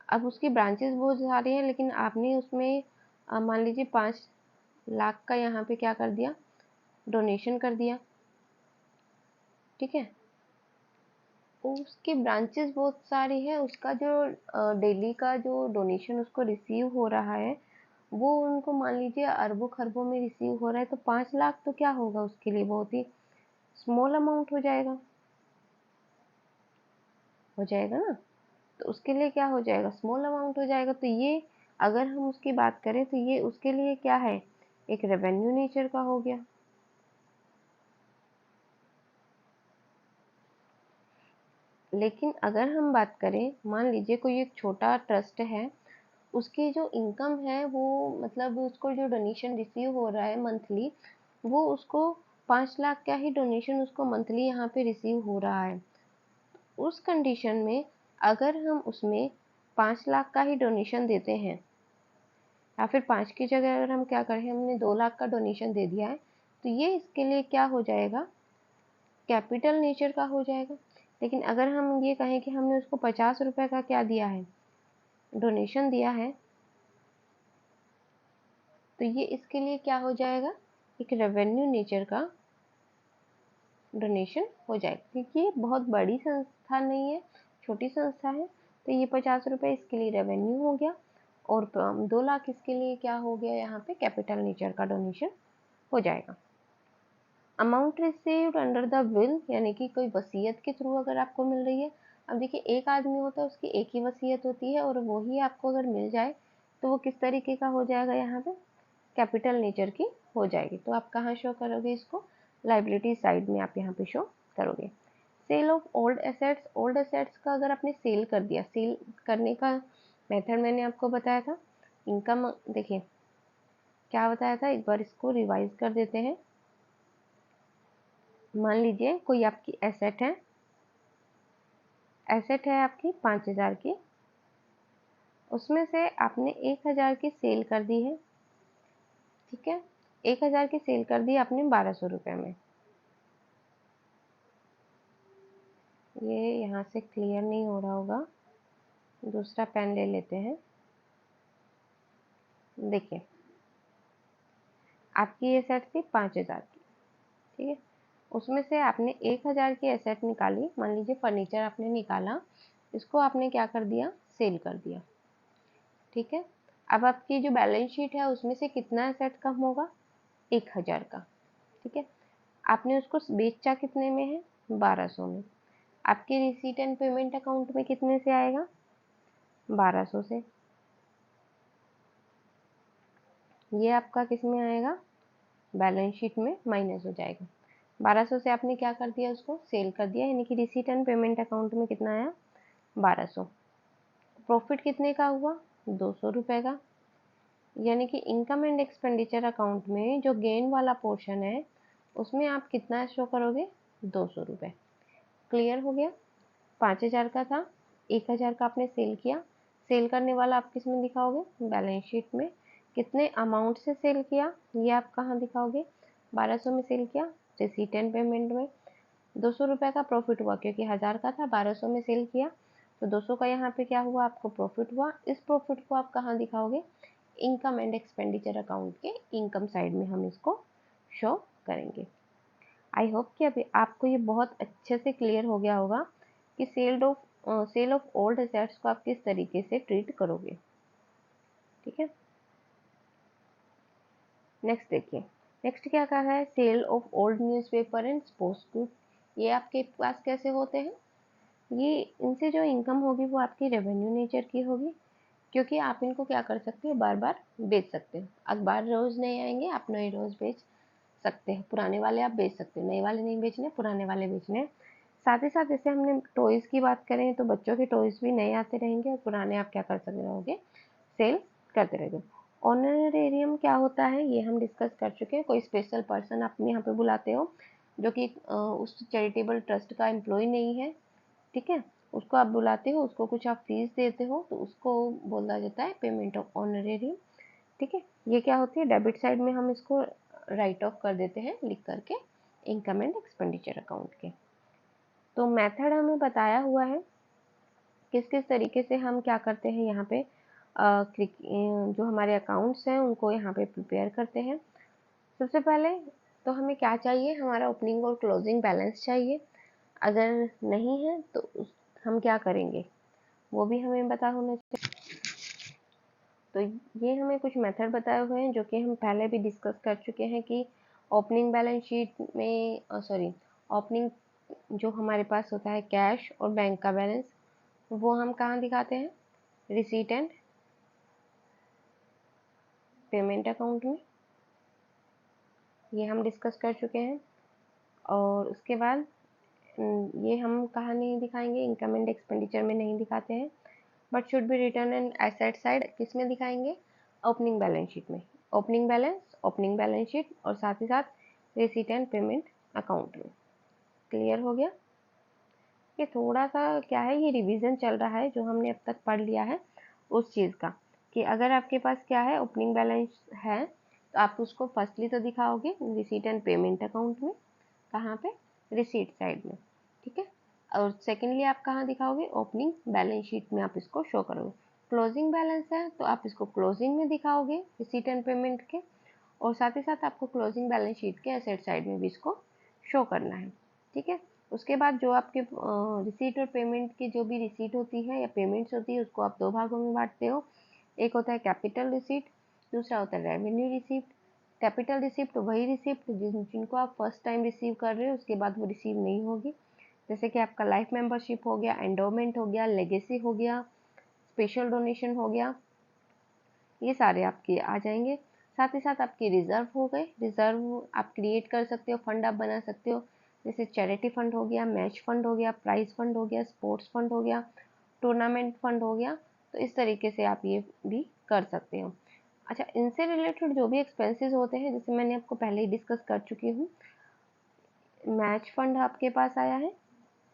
अब उसकी ब्रांचेस बहुत सारी हैं लेकिन आपने उसमें मान लीजिए 5 लाख का यहाँ पे क्या कर दिया, डोनेशन कर दिया। ठीक है, उसकी ब्रांचेस बहुत सारी है, उसका जो डेली का जो डोनेशन उसको रिसीव हो रहा है वो उनको मान लीजिए अरबों खरबों में रिसीव हो रहा है। तो 5 लाख तो क्या होगा उसके लिए, बहुत ही स्मॉल अमाउंट हो जाएगा ना। तो उसके लिए क्या हो जाएगा, स्मॉल अमाउंट हो जाएगा। तो ये अगर हम उसकी बात करें तो ये उसके लिए क्या है, एक रेवेन्यू नेचर का हो गया। लेकिन अगर हम बात करें, मान लीजिए कोई एक छोटा ट्रस्ट है, उसकी जो इनकम है वो मतलब उसको जो डोनेशन रिसीव हो रहा है मंथली, वो उसको 5 लाख का ही डोनेशन उसको मंथली यहाँ पे रिसीव हो रहा है। उस कंडीशन में अगर हम उसमें 5 लाख का ही डोनेशन देते हैं, या फिर 5 की जगह अगर हम क्या करें, हमने 2 लाख का डोनेशन दे दिया है, तो ये इसके लिए क्या हो जाएगा, कैपिटल नेचर का हो जाएगा। लेकिन अगर हम ये कहें कि हमने उसको 50 रुपए का क्या दिया है, डोनेशन दिया है, तो ये इसके लिए क्या हो जाएगा, एक रेवेन्यू नेचर का डोनेशन हो जाएगा। क्योंकि ये बहुत बड़ी संस्था नहीं है, छोटी संस्था है, तो ये 50 रुपये इसके लिए रेवेन्यू हो गया और 2 लाख इसके लिए क्या हो गया, यहाँ पे कैपिटल नेचर का डोनेशन हो जाएगा। Amount received under the will, यानी कि कोई वसीयत के थ्रू अगर आपको मिल रही है। अब देखिए एक आदमी होता है, उसकी एक ही वसीयत होती है और वही आपको अगर मिल जाए तो वो किस तरीके का हो जाएगा, यहाँ पे कैपिटल नेचर की हो जाएगी। तो आप कहाँ शो करोगे इसको, लाइबिलिटी साइड में आप यहाँ पे शो करोगे। Sale of old assets, old assets का अगर आपने सेल कर दिया, सेल करने का मेथड मैंने आपको बताया था। इनकम देखिए क्या बताया था, एक बार इसको रिवाइज कर देते हैं। मान लीजिए कोई आपकी एसेट है, एसेट है आपकी 5000 की, उसमें से आपने 1000 की सेल कर दी है, ठीक है। 1000 की सेल कर दी आपने 1200 रुपये में। ये यहाँ से क्लियर नहीं हो रहा होगा, दूसरा पेन ले लेते हैं। देखिए आपकी एसेट थी 5000 की, ठीक है। उसमें से आपने 1000 की एसेट निकाली, मान लीजिए फर्नीचर आपने निकाला, इसको आपने क्या कर दिया, सेल कर दिया, ठीक है। अब आपकी जो बैलेंस शीट है उसमें से कितना एसेट कम होगा, 1000 का, ठीक है। आपने उसको बेचा कितने में है, 1200 में। आपकी रिसीट एंड पेमेंट अकाउंट में कितने से आएगा, 1200 से। ये आपका किस में आएगा, बैलेंस शीट में माइनस हो जाएगा। 1200 से आपने क्या कर दिया, उसको सेल कर दिया, यानी कि रिसीट एंड पेमेंट अकाउंट में कितना आया, 1200। प्रॉफिट कितने का हुआ, 200 रुपये का। यानी कि इनकम एंड एक्सपेंडिचर अकाउंट में जो गेन वाला पोर्शन है उसमें आप कितना शो करोगे, 200 रुपये। क्लियर हो गया। 5000 का था, 1000 का आपने सेल किया, सेल करने वाला आप किस में दिखाओगे, बैलेंस शीट में। कितने अमाउंट से सेल किया ये आप कहाँ दिखाओगे, 1200 में सेल किया, रिसीट एंड पेमेंट में। 200 रुपये का प्रॉफिट हुआ, क्योंकि 1000 का था, 1200 में सेल किया, तो 200 का यहाँ पे क्या हुआ, आपको प्रॉफिट हुआ। इस प्रॉफिट को आप कहाँ दिखाओगे, इनकम एंड एक्सपेंडिचर अकाउंट के इनकम साइड में हम इसको शो करेंगे। आई होप कि अभी आपको ये बहुत अच्छे से क्लियर हो गया होगा कि सेल ऑफ ओल्ड एसेट्स को आप किस तरीके से ट्रीट करोगे, ठीक है। नेक्स्ट देखिए, नेक्स्ट क्या कहा है, sale of old newspaper and sports book. ये आपके पास कैसे होते हैं, ये इनसे जो इनकम होगी वो आपकी रेवेन्यू नेचर की होगी, क्योंकि आप इनको क्या कर सकते हो, बार बार बेच सकते हो। अखबार रोज नए आएंगे, आप नए रोज बेच सकते हैं, पुराने वाले आप बेच सकते हो, नए वाले नहीं बेचने, पुराने वाले बेचने। साथ ही साथ जैसे हमने टॉयज़ की बात करें तो बच्चों के टॉयज़ भी नए आते रहेंगे और पुराने आप क्या कर सकते रहोगे, सेल करते रहोगे। ऑनरेरियम क्या होता है ये हम डिस्कस कर चुके हैं। कोई स्पेशल पर्सन आप यहाँ पे बुलाते हो जो कि उस चैरिटेबल ट्रस्ट का एम्प्लॉय नहीं है, ठीक है, उसको आप बुलाते हो, उसको कुछ आप फीस देते हो, तो उसको बोला जाता है पेमेंट ऑफ ऑनरेरियम, ठीक है। ये क्या होती है, डेबिट साइड में हम इसको राइट ऑफ कर देते हैं लिख करके इनकम एंड एक्सपेंडिचर अकाउंट के। तो मेथड हमें बताया हुआ है किस किस तरीके से हम क्या करते हैं, यहाँ पे जो हमारे अकाउंट्स हैं उनको यहाँ पे प्रिपेयर करते हैं। सबसे पहले तो हमें क्या चाहिए, हमारा ओपनिंग और क्लोजिंग बैलेंस चाहिए। अगर नहीं है तो हम क्या करेंगे वो भी हमें पता होना चाहिए। तो ये हमें कुछ मेथड बताए हुए हैं जो कि हम पहले भी डिस्कस कर चुके हैं कि ओपनिंग बैलेंस शीट में ओपनिंग जो हमारे पास होता है कैश और बैंक का बैलेंस, वो हम कहाँ दिखाते हैं, रिसीट एंड पेमेंट अकाउंट में, ये हम डिस्कस कर चुके हैं। और उसके बाद ये हम कहाँ नहीं दिखाएंगे, इनकम एंड एक्सपेंडिचर में नहीं दिखाते हैं, but should be return and asset side किस में दिखाएंगे, ओपनिंग बैलेंस शीट में। ओपनिंग बैलेंस शीट और साथ ही साथ रिसीट एंड पेमेंट अकाउंट में। क्लियर हो गया। ये थोड़ा सा क्या है, ये रिवीजन चल रहा है जो हमने अब तक पढ़ लिया है उस चीज़ का, कि अगर आपके पास क्या है, ओपनिंग बैलेंस है तो आप उसको फर्स्टली तो दिखाओगे रिसीट एंड पेमेंट अकाउंट में, कहाँ पे, रिसीट साइड में, ठीक है। और सेकेंडली आप कहाँ दिखाओगे, ओपनिंग बैलेंस शीट में आप इसको शो करोगे। क्लोजिंग बैलेंस है तो आप इसको क्लोजिंग में दिखाओगे रिसीट एंड पेमेंट के, और साथ ही साथ आपको क्लोजिंग बैलेंस शीट के एसेट साइड में भी इसको शो करना है, ठीक है। उसके बाद जो आपके रिसीट और पेमेंट की जो भी रिसीट होती है या पेमेंट्स होती है उसको आप दो भागों में बांटते हो। एक होता है कैपिटल रिसीट, दूसरा होता है रेवेन्यू रिसीप्ट। कैपिटल रिसिप्ट वही रिसिप्ट जिनको आप फर्स्ट टाइम रिसीव कर रहे हो, उसके बाद वो रिसीव नहीं होगी, जैसे कि आपका लाइफ मेंबरशिप हो गया, एंडोमेंट हो गया, लेगेसी हो गया, स्पेशल डोनेशन हो गया, ये सारे आपके आ जाएंगे। साथ ही साथ आपके रिजर्व हो गए, रिजर्व आप क्रिएट कर सकते हो, फंड आप बना सकते हो, जैसे चैरिटी फंड हो गया, मैच फंड हो गया, प्राइज फंड हो गया, स्पोर्ट्स फंड हो गया, टूर्नामेंट फंड हो गया। तो इस तरीके से आप ये भी कर सकते हो। अच्छा, इनसे रिलेटेड जो भी एक्सपेंसेस होते हैं, जैसे मैंने आपको पहले ही डिस्कस कर चुकी हूँ, मैच फंड आपके पास आया है,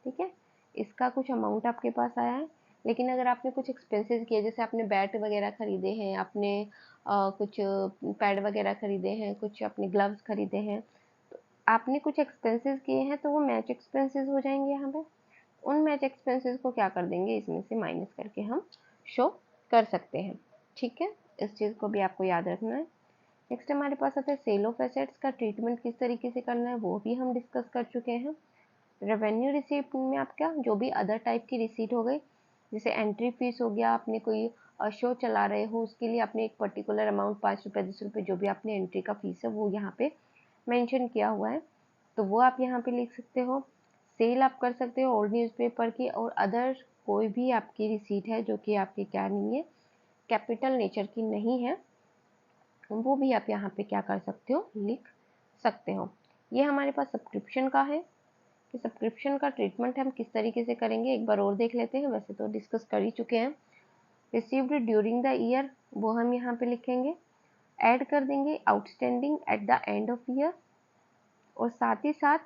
ठीक है। इसका कुछ अमाउंट आपके पास आया है, लेकिन अगर आपने कुछ एक्सपेंसेस किए, जैसे आपने बैट वगैरह खरीदे हैं, आपने कुछ पैड वगैरह खरीदे हैं, कुछ अपने ग्लव्स खरीदे हैं, तो आपने कुछ एक्सपेंसेस किए हैं, तो वो मैच एक्सपेंसेस हो जाएंगे यहाँ पे। उन मैच एक्सपेंसेस को क्या कर देंगे, इसमें से माइनस करके हम शो कर सकते हैं। ठीक है, इस चीज़ को भी आपको याद रखना है। नेक्स्ट हमारे पास आता है सेल ऑफ एसेट्स का ट्रीटमेंट किस तरीके से करना है, वो भी हम डिस्कस कर चुके हैं। रेवेन्यू रिसीप्ट में आप क्या, जो भी अदर टाइप की रिसीट हो गई, जैसे एंट्री फीस हो गया, आपने कोई शो चला रहे हो, उसके लिए आपने एक पर्टिकुलर अमाउंट 5 रुपये 10 रुपये जो भी आपने एंट्री का फीस है वो यहाँ पे मेंशन किया हुआ है, तो वो आप यहाँ पे लिख सकते हो। सेल आप कर सकते हो ओल्ड न्यूज़पेपर की, और अदर कोई भी आपकी रिसीट है जो कि आपकी क्या नहीं है, कैपिटल नेचर की नहीं है, वो भी आप यहाँ पे क्या कर सकते हो, लिख सकते हो। ये हमारे पास सब्सक्रिप्शन का है कि सब्सक्रिप्शन का ट्रीटमेंट हम किस तरीके से करेंगे, एक बार और देख लेते हैं, वैसे तो डिस्कस कर ही चुके हैं। रिसीव्ड ड्यूरिंग द ईयर, वो हम यहाँ पे लिखेंगे, ऐड कर देंगे outstanding at the end of year, और साथ ही साथ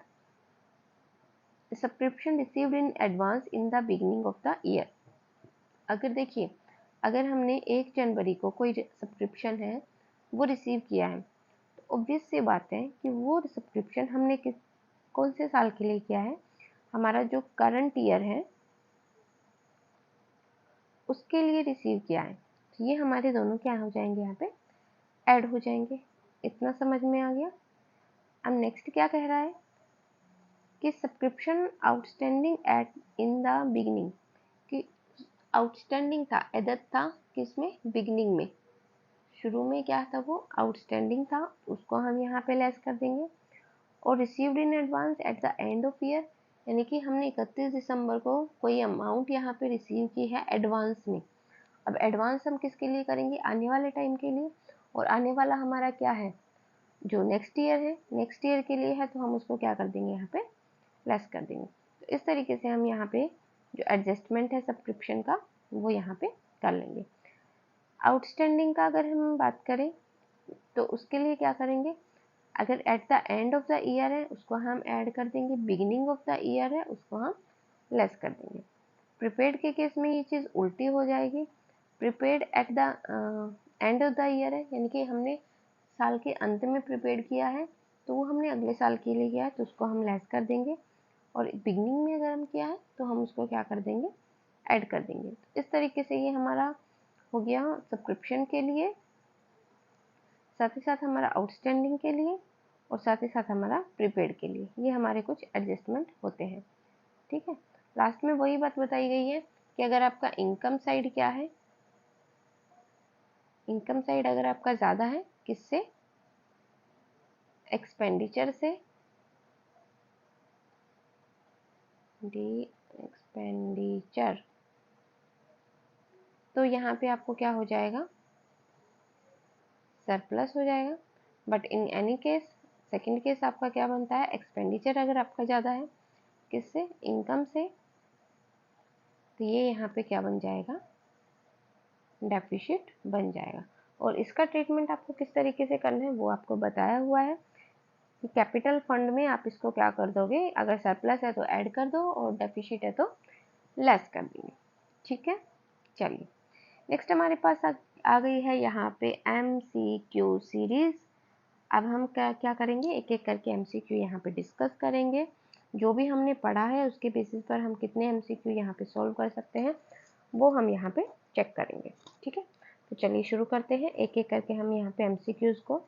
subscription received in advance in the beginning of the year. अगर देखिए, अगर हमने 1 जनवरी को कोई सब्सक्रिप्शन है वो रिसीव किया है, तो ऑब्वियस सी बात है कि वो सब्सक्रिप्शन हमने कौन से साल के लिए किया है, हमारा जो करंट ईयर है उसके लिए रिसीव किया है, तो ये हमारे दोनों क्या हो जाएंगे, यहाँ पे ऐड हो जाएंगे। इतना समझ में आ गया। अब नेक्स्ट क्या कह रहा है कि subscription outstanding at in the beginning, कि आउटस्टैंडिंग था, एदर था किसमें, बिगिनिंग में, शुरू में क्या था, वो आउटस्टैंडिंग था, उसको हम यहाँ पे लेस कर देंगे। और received in advance at the end of year, यानी कि हमने 31 दिसंबर को कोई अमाउंट यहाँ पे रिसीव की है एडवांस में। अब एडवांस हम किसके लिए करेंगे, आने वाले टाइम के लिए, और आने वाला हमारा क्या है, जो नेक्स्ट ईयर है, नेक्स्ट ईयर के लिए है, तो हम उसको क्या कर देंगे, यहाँ पे लेस कर देंगे। तो इस तरीके से हम यहाँ पे जो एडजस्टमेंट है सब्सक्रिप्शन का वो यहाँ पे कर लेंगे। आउटस्टैंडिंग का अगर हम बात करें तो उसके लिए क्या करेंगे, अगर eight the end of the year है उसको हम ऐड कर देंगे, बिगिनिंग ऑफ द ईयर है उसको हम लेस कर देंगे। प्रीपेड के केस में ये चीज़ उल्टी हो जाएगी, prepaid eight the end of the year है, यानी कि हमने साल के अंत में प्रीपेड किया है, तो वो हमने अगले साल के लिए किया है, तो उसको हम लेस कर देंगे। और बिगनिंग में अगर हम किया है तो हम उसको क्या कर देंगे, ऐड कर देंगे। तो इस तरीके से ये हमारा हो गया सब्सक्रिप्शन के लिए, साथ ही साथ हमारा आउटस्टैंडिंग के लिए, और साथ ही साथ हमारा प्रीपेड के लिए, ये हमारे कुछ एडजस्टमेंट होते हैं। ठीक है, लास्ट में वही बात बताई गई है कि अगर आपका इनकम साइड क्या है, इनकम साइड अगर आपका ज़्यादा है किससे, एक्सपेंडिचर से, डी एक्सपेंडिचर, तो यहाँ पे आपको क्या हो जाएगा, सरप्लस हो जाएगा। But in any case second case आपका क्या बनता है, एक्सपेंडिचर अगर आपका ज़्यादा है किससे, इनकम से, तो ये यहाँ पे क्या बन जाएगा, डेफिसिट बन जाएगा। और इसका ट्रीटमेंट आपको किस तरीके से करना है वो आपको बताया हुआ है कि कैपिटल फंड में आप इसको क्या कर दोगे, अगर सरप्लस है तो ऐड कर दो और डेफिसिट है तो लेस कर देंगे। ठीक है, चलिए नेक्स्ट हमारे पास आ गई है यहाँ पे MCQ सीरीज। अब हम क्या क्या करेंगे, एक एक करके MCQ यहाँ पे डिस्कस करेंगे। जो भी हमने पढ़ा है उसके बेसिस पर हम कितने MCQ यहाँ पे सॉल्व कर सकते हैं वो हम यहाँ पे चेक करेंगे। ठीक है, तो चलिए शुरू करते हैं, एक एक करके हम यहाँ पे MCQs को।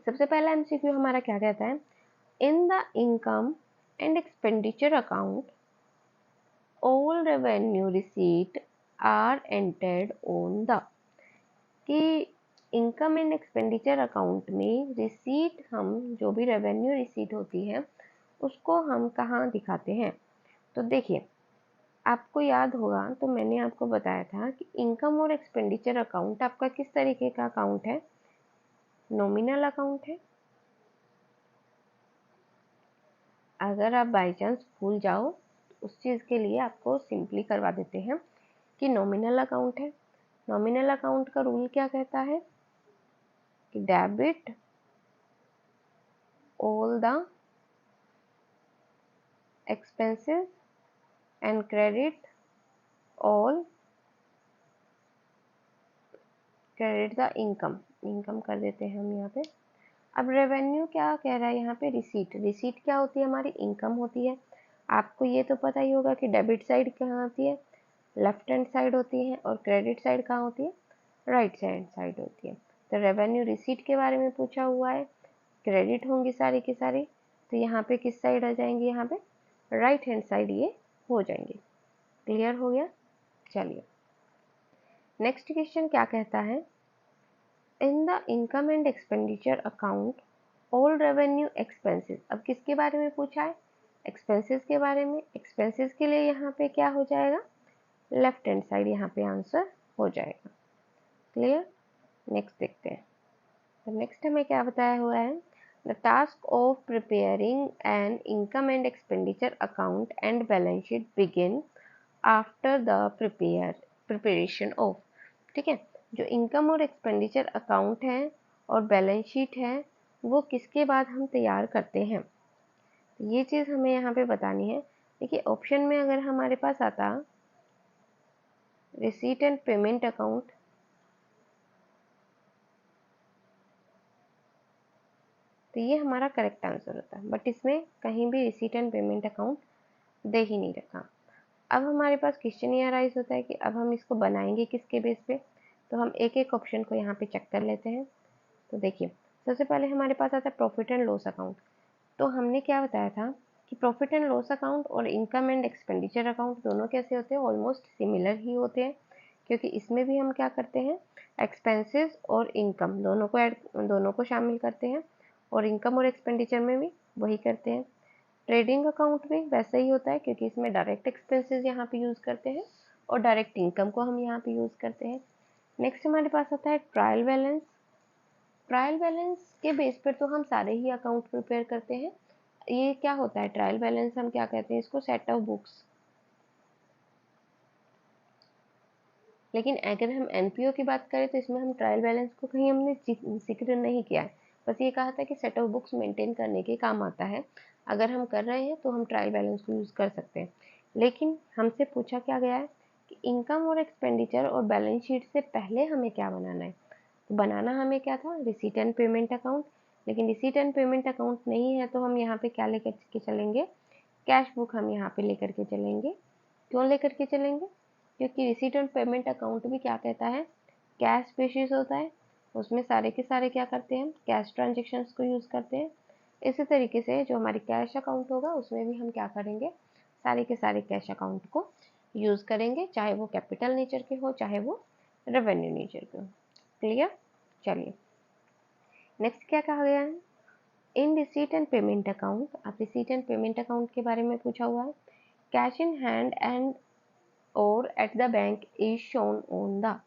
सबसे पहला MCQ हमारा क्या कहता है, in the income and expenditure account all revenue receipt are entered on the, कि इनकम एंड एक्सपेंडिचर अकाउंट में रिसीट, हम जो भी रेवेन्यू रिसीट होती है उसको हम कहाँ दिखाते हैं। तो देखिए आपको याद होगा तो मैंने आपको बताया था कि इनकम और एक्सपेंडिचर अकाउंट आपका किस तरीके का अकाउंट है, नॉमिनल अकाउंट है। अगर आप बाई चांस भूल जाओ तो उस चीज़ के लिए आपको सिंपली करवा देते हैं कि नॉमिनल अकाउंट है। नॉमिनल अकाउंट का रूल क्या कहता है कि debit all the expenses and credit all, credit the income, income कर देते हैं हम यहाँ पे। अब रेवेन्यू क्या कह रहा है यहाँ पे, रिसीट, रिसीट क्या होती है, हमारी इनकम होती है। आपको ये तो पता ही होगा कि डेबिट साइड कहाँ होती है, लेफ्ट हैंड साइड होती है, और क्रेडिट साइड कहाँ होती है, राइट हैंड साइड होती है। तो रेवेन्यू रिसीट के बारे में पूछा हुआ है, क्रेडिट होंगी सारी की सारी, तो यहाँ पे किस साइड आ जाएंगे, यहाँ पे राइट हैंड साइड ये हो जाएंगे। क्लियर हो गया। चलिए नेक्स्ट क्वेश्चन क्या कहता है, in the income and expenditure account all revenue expenses. अब किसके बारे में पूछा है, एक्सपेंसेस के बारे में। एक्सपेंसेस के लिए यहाँ पे क्या हो जाएगा, लेफ्ट हैंड साइड यहाँ पे आंसर हो जाएगा। क्लियर। नेक्स्ट देखते हैं। तो नेक्स्ट हमें क्या बताया हुआ है, the task of preparing an income and expenditure account and balance sheet begin after the preparation of. ठीक है, जो इनकम और एक्सपेंडिचर अकाउंट है और बैलेंस शीट है वो किसके बाद हम तैयार करते हैं, ये चीज़ हमें यहाँ पे बतानी है। देखिए ऑप्शन में अगर हमारे पास आता रिसीट एंड पेमेंट अकाउंट, तो ये हमारा करेक्ट आंसर होता है, बट इसमें कहीं भी रिसीट एंड पेमेंट अकाउंट दे ही नहीं रखा। अब हमारे पास क्वेश्चन ये अराइज होता है कि अब हम इसको बनाएंगे किसके बेस पे, तो हम एक एक ऑप्शन को यहाँ पे चेक कर लेते हैं। तो देखिए सबसे पहले हमारे पास आता है प्रॉफिट एंड लॉस अकाउंट। तो हमने क्या बताया था कि प्रॉफिट एंड लॉस अकाउंट और इनकम एंड एक्सपेंडिचर अकाउंट दोनों कैसे होते हैं, ऑलमोस्ट सिमिलर ही होते हैं, क्योंकि इसमें भी हम क्या करते हैं, एक्सपेंसेस और इनकम दोनों को शामिल करते हैं, और इनकम और एक्सपेंडिचर में भी वही करते हैं। ट्रेडिंग अकाउंट भी वैसा ही होता है, क्योंकि इसमें डायरेक्ट एक्सपेंसेस यहाँ पे यूज़ करते हैं और डायरेक्ट इनकम को हम यहाँ पे यूज़ करते हैं। नेक्स्ट हमारे पास आता है ट्रायल बैलेंस। ट्रायल बैलेंस के बेस पर तो हम सारे ही अकाउंट प्रिपेयर करते हैं। ये क्या होता है ट्रायल बैलेंस, हम क्या कहते हैं इसको, सेट ऑफ बुक्स। लेकिन अगर हम एनपीओ की बात करें तो इसमें हम ट्रायल बैलेंस को कहीं हमने जिक्र नहीं किया है, बस ये कहा था कि सेट ऑफ बुक्स मेंटेन करने के काम आता है। अगर हम कर रहे हैं तो हम ट्रायल बैलेंस को यूज़ कर सकते हैं। लेकिन हमसे पूछा क्या गया है कि इनकम और एक्सपेंडिचर और बैलेंस शीट से पहले हमें क्या बनाना है, तो बनाना हमें क्या था, रिसीट एंड पेमेंट अकाउंट। लेकिन रिसीट एंड पेमेंट अकाउंट नहीं है तो हम यहाँ पे क्या लेकर के चलेंगे, कैश बुक हम यहाँ पे लेकर के चलेंगे। क्यों लेकर के चलेंगे, क्योंकि रिसीट एंड पेमेंट अकाउंट भी क्या कहता है, कैश बेसिस होता है, उसमें सारे के सारे क्या करते हैं, कैश ट्रांजेक्शन्स को यूज़ करते हैं। इसी तरीके से जो हमारी कैश अकाउंट होगा उसमें भी हम क्या करेंगे, सारे के सारे कैश अकाउंट को यूज़ करेंगे, चाहे वो कैपिटल नेचर के हो चाहे वो रेवेन्यू नेचर के हो। क्लियर। चलिए नेक्स्ट क्या कहा गया है, in receipt and payment account. अब रिसीट एंड पेमेंट अकाउंट के बारे में पूछा हुआ है, कैश इन हैंड एंड और at the bank is shown on the,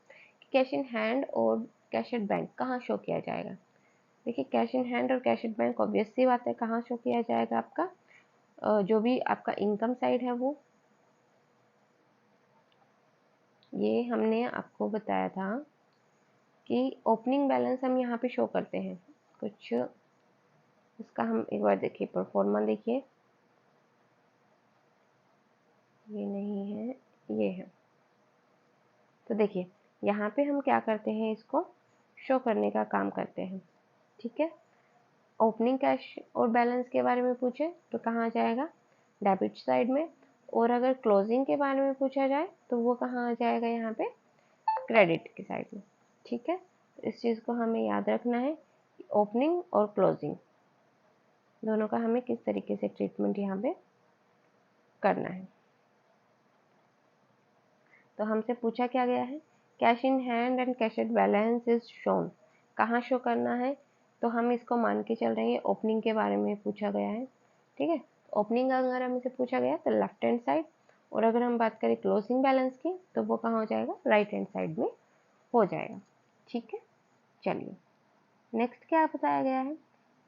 cash in hand और कैश एट बैंक कहाँ शो किया जाएगा। देखिए कैश इन हैंड और कैश एट बैंक ऑब्वियस सी बात है कहाँ शो किया जाएगा, आपका जो भी आपका इनकम साइड है वो, ये हमने आपको बताया था कि ओपनिंग बैलेंस हम यहाँ पे शो करते हैं कुछ, इसका हम एक बार देखिए परफॉर्मा, देखिए ये नहीं है, ये है। तो देखिए यहाँ पे हम क्या करते हैं, इसको शो करने का काम करते हैं। ठीक है, ओपनिंग कैश और बैलेंस के बारे में पूछे तो कहाँ जाएगा, डेबिट साइड में, और अगर क्लोजिंग के बारे में पूछा जाए तो वो कहाँ आ जाएगा, यहाँ पे क्रेडिट की साइड में। ठीक है, तो इस चीज़ को हमें याद रखना है कि ओपनिंग और क्लोजिंग दोनों का हमें किस तरीके से ट्रीटमेंट यहाँ पे करना है। तो हमसे पूछा क्या गया है, cash in hand and cash at balance is shown, कहाँ शो करना है, तो हम इसको मान के चल रहे हैं ओपनिंग के बारे में पूछा गया है। ठीक है, ओपनिंग अगर हमसे पूछा गया तो लेफ्ट हैंड साइड, और अगर हम बात करें क्लोजिंग बैलेंस की तो वो कहाँ हो जाएगा, राइट हैंड साइड में हो जाएगा। ठीक है, चलिए नेक्स्ट क्या बताया गया है,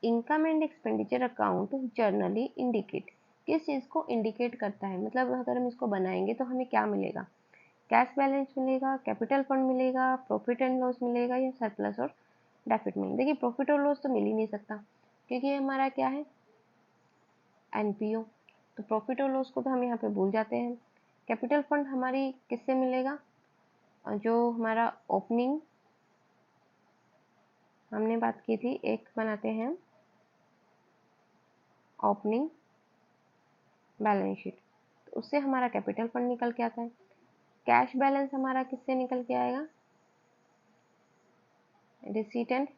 income and expenditure account generally indicate, किस चीज़ को इंडिकेट करता है, मतलब अगर हम इसको बनाएंगे तो हमें क्या मिलेगा, कैश बैलेंस मिलेगा, कैपिटल फंड मिलेगा, प्रॉफिट एंड लॉस मिलेगा, या सरप्लस और डेफिट मिलेगा। देखिए प्रॉफिट और लॉस तो मिल ही नहीं सकता क्योंकि ये हमारा क्या है, एनपीओ, तो प्रॉफिट और लॉस को तो हम यहाँ पे भूल जाते हैं। कैपिटल फंड हमारी किससे मिलेगा? जो हमारा ओपनिंग हमने बात की थी, एक बनाते हैं ओपनिंग बैलेंस शीट, तो उससे हमारा कैपिटल फंड निकल के आता है। कैश बैलेंस हमारा किससे निकल के आएगा? रिसीट एंड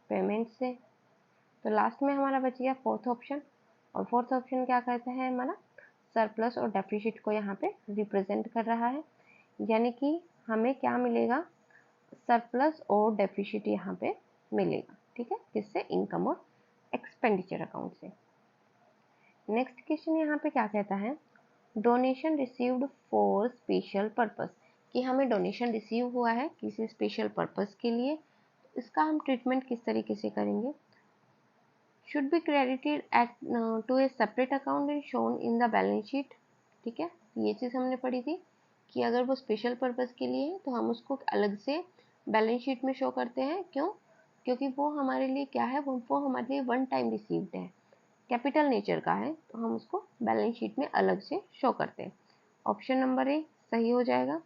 पेमेंट से। तो लास्ट में हमारा बच गया फोर्थ ऑप्शन, और फोर्थ ऑप्शन क्या कहता है? हमारा सरप्लस और डेफिसिट को यहाँ पे रिप्रेजेंट कर रहा है, यानी कि हमें क्या मिलेगा? सरप्लस और डेफिसिट यहाँ पे मिलेगा। ठीक है, किससे? इनकम और एक्सपेंडिचर अकाउंट से। नेक्स्ट क्वेश्चन यहाँ पे क्या कहता है? Donation received for special purpose, कि हमें डोनेशन रिसीव हुआ है किसी स्पेशल पर्पस के लिए, इसका हम ट्रीटमेंट किस तरीके से करेंगे? Should be credited at to a separate account and shown in the balance sheet. ठीक है, ये चीज़ हमने पढ़ी थी कि अगर वो स्पेशल पर्पस के लिए है तो हम उसको अलग से बैलेंस शीट में शो करते हैं। क्यों? क्योंकि वो हमारे लिए क्या है? वो हमारे लिए वन टाइम रिसीव्ड है, कैपिटल नेचर का है, तो हम उसको बैलेंस शीट में अलग से शो करते हैं। ऑप्शन नंबर ए सही हो जाएगा।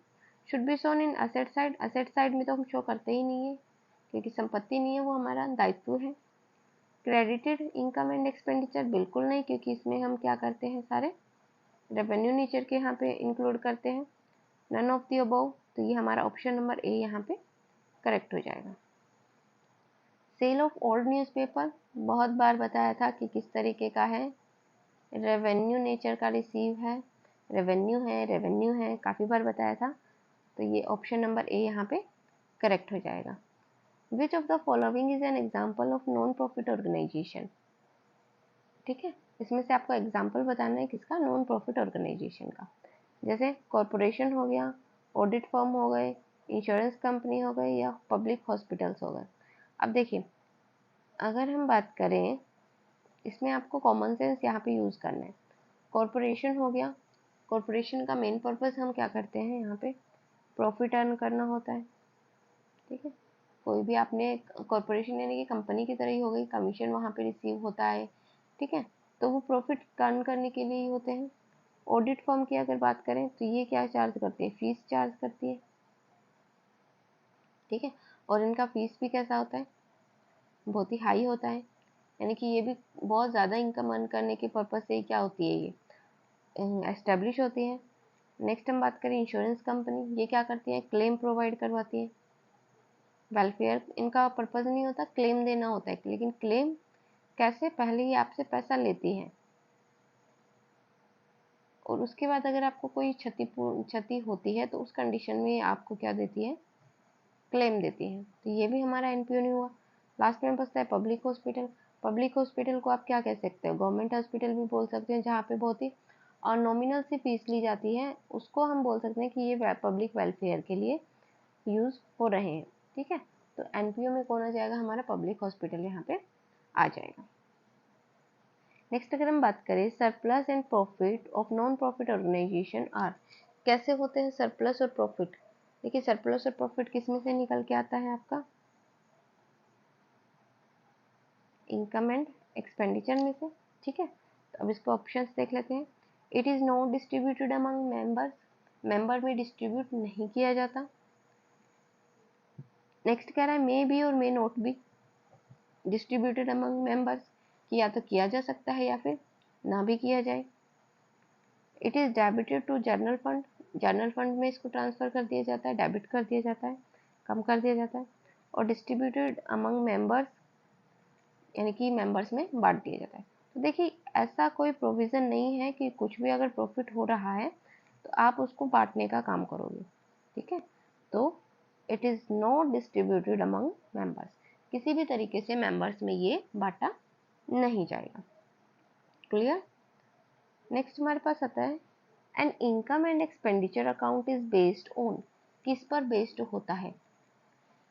Should be shown in asset side, asset side में तो हम शो करते ही नहीं है क्योंकि संपत्ति नहीं है, वो हमारा दायित्व है। क्रेडिटेड इनकम एंड एक्सपेंडिचर बिल्कुल नहीं, क्योंकि इसमें हम क्या करते हैं? सारे रेवेन्यू नेचर के यहाँ पे इंक्लूड करते हैं। नन ऑफ द अबव, तो ये हमारा ऑप्शन नंबर ए यहाँ पे करेक्ट हो जाएगा। सेल ऑफ ओल्ड न्यूज़पेपर बहुत बार बताया था कि किस तरीके का है, रेवेन्यू नेचर का रिसीव है, रेवेन्यू है, काफ़ी बार बताया था, तो ये ऑप्शन नंबर ए यहाँ पे करेक्ट हो जाएगा। Which of the following is an example of non profit organization. ठीक है, इसमें से आपको एग्जाम्पल बताना है किसका? नॉन प्रॉफिट ऑर्गेनाइजेशन का। जैसे कॉरपोरेशन हो गया, ऑडिट फर्म हो गए, इंश्योरेंस कंपनी हो गई, या पब्लिक हॉस्पिटल्स हो गए। अब देखिए, अगर हम बात करें, इसमें आपको कॉमन सेंस यहाँ पे यूज़ करना है। कॉरपोरेशन हो गया, कॉरपोरेशन का मेन पर्पस हम क्या करते हैं? यहाँ पे प्रॉफिट अर्न करना होता है। ठीक है, कोई भी आपने कॉरपोरेशन यानी कि कंपनी की तरह ही हो गई, कमीशन वहाँ पे रिसीव होता है। ठीक है, तो वो प्रॉफिट अर्न करने के लिए ही होते हैं। ऑडिट फर्म की अगर बात करें तो ये क्या चार्ज करती है? फीस चार्ज करती है। ठीक है, और इनका फीस भी कैसा होता है? बहुत ही हाई होता है, यानी कि ये भी बहुत ज़्यादा इनकम अर्न करने के पर्पज़ से क्या होती है? ये एस्टेब्लिश होती है। नेक्स्ट हम बात करें इंश्योरेंस कंपनी, ये क्या करती है? क्लेम प्रोवाइड करवाती है। वेलफेयर इनका पर्पज़ नहीं होता, क्लेम देना होता है, लेकिन क्लेम कैसे? पहले ही आपसे पैसा लेती है और उसके बाद अगर आपको कोई क्षति होती है तो उस कंडीशन में आपको क्या देती है? क्लेम देती है। तो ये भी हमारा एनपीओ नहीं हुआ। लास्ट में बचता है पब्लिक हॉस्पिटल। पब्लिक हॉस्पिटल को आप क्या कह सकते हो? गवर्नमेंट हॉस्पिटल भी बोल सकते हैं, जहाँ पे बहुत ही और नॉमिनल सी फीस ली जाती है, उसको हम बोल सकते हैं कि ये पब्लिक वेलफेयर के लिए यूज़ हो रहे हैं। ठीक है, तो एनपीओ में कौन आ जाएगा? हमारा पब्लिक हॉस्पिटल यहाँ पे आ जाएगा। नेक्स्ट अगर हम बात करें, surplus and profit of non profit organization are, कैसे होते हैं सरप्लस और प्रॉफिट? देखिए, सरप्लस और प्रॉफिट किस में से निकल के आता है? आपका इनकम एंड एक्सपेंडिचर में से। ठीक है, तो अब इसको ऑप्शंस देख लेते हैं। It is not distributed among members, member में डिस्ट्रीब्यूट नहीं किया जाता। नेक्स्ट कह रहा है मे बी और may not be distributed among members, कि या तो किया जा सकता है या फिर ना भी किया जाए। It is debited to general fund, general fund में इसको ट्रांसफ़र कर दिया जाता है, डेबिट कर दिया जाता है, कम कर दिया जाता है। और डिस्ट्रीब्यूटेड अमंग मेंबर्स, यानी कि मेंबर्स में बांट दिया जाता है। तो देखिए, ऐसा कोई प्रोविज़न नहीं है कि कुछ भी अगर प्रॉफिट हो रहा है तो आप उसको बांटने का काम करोगे। ठीक है, तो it is not distributed among members, किसी भी तरीके से मेंबर्स में ये बांटा नहीं जाएगा। क्लियर? नेक्स्ट हमारे पास आता है, an income and expenditure account is based on, किस पर बेस्ड होता है?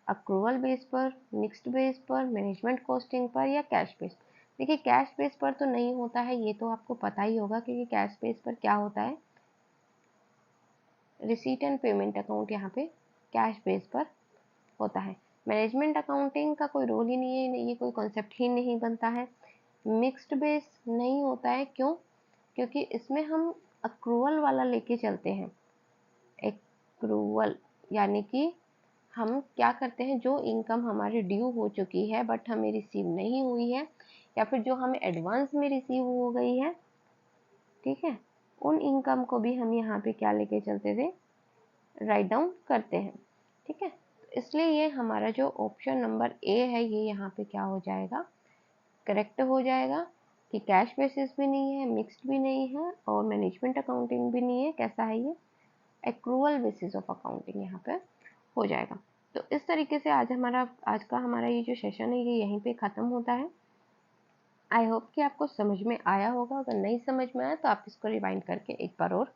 अक्रूवल बेस पर, मिक्स्ड बेस पर, मैनेजमेंट कॉस्टिंग पर, या कैश बेस? देखिए, कैश बेस पर तो नहीं होता है, ये तो आपको पता ही होगा, क्योंकि कैश बेस पर क्या होता है? रिसीट एंड पेमेंट अकाउंट यहाँ पे कैश बेस पर होता है। मैनेजमेंट अकाउंटिंग का कोई रोल ही नहीं है, ये कोई कॉन्सेप्ट ही नहीं बनता है। मिक्स्ड बेस नहीं होता है, क्यों? क्योंकि इसमें हम अक्रूवल वाला लेके चलते हैं। एक्रूवल यानी कि हम क्या करते हैं, जो इनकम हमारी ड्यू हो चुकी है बट हमें रिसीव नहीं हुई है, या फिर जो हमें एडवांस में रिसीव हो गई है, ठीक है, उन इनकम को भी हम यहाँ पे क्या लेके चलते थे, राइट डाउन करते हैं। ठीक है, इसलिए ये हमारा जो ऑप्शन नंबर ए है ये यहाँ पे क्या हो जाएगा, करेक्ट हो जाएगा कि कैश बेसिस भी नहीं है, मिक्स्ड भी नहीं है और मैनेजमेंट अकाउंटिंग भी नहीं है। कैसा है ये, एक्रूवल बेसिस ऑफ अकाउंटिंग यहाँ पे हो जाएगा। तो इस तरीके से आज का हमारा ये जो सेशन है ये यहीं पे ख़त्म होता है। आई होप कि आपको समझ में आया होगा। अगर नहीं समझ में आया तो आप इसको रिवाइंड करके एक बार और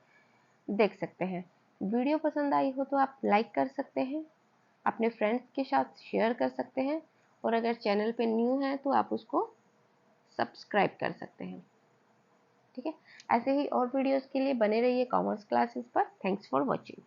देख सकते हैं। वीडियो पसंद आई हो तो आप लाइक कर सकते हैं, अपने फ्रेंड्स के साथ शेयर कर सकते हैं और अगर चैनल पे न्यू है तो आप उसको सब्सक्राइब कर सकते हैं। ठीक है, ऐसे ही और वीडियोस के लिए बने रहिए कॉमर्स क्लासेस पर। Thanks for watching.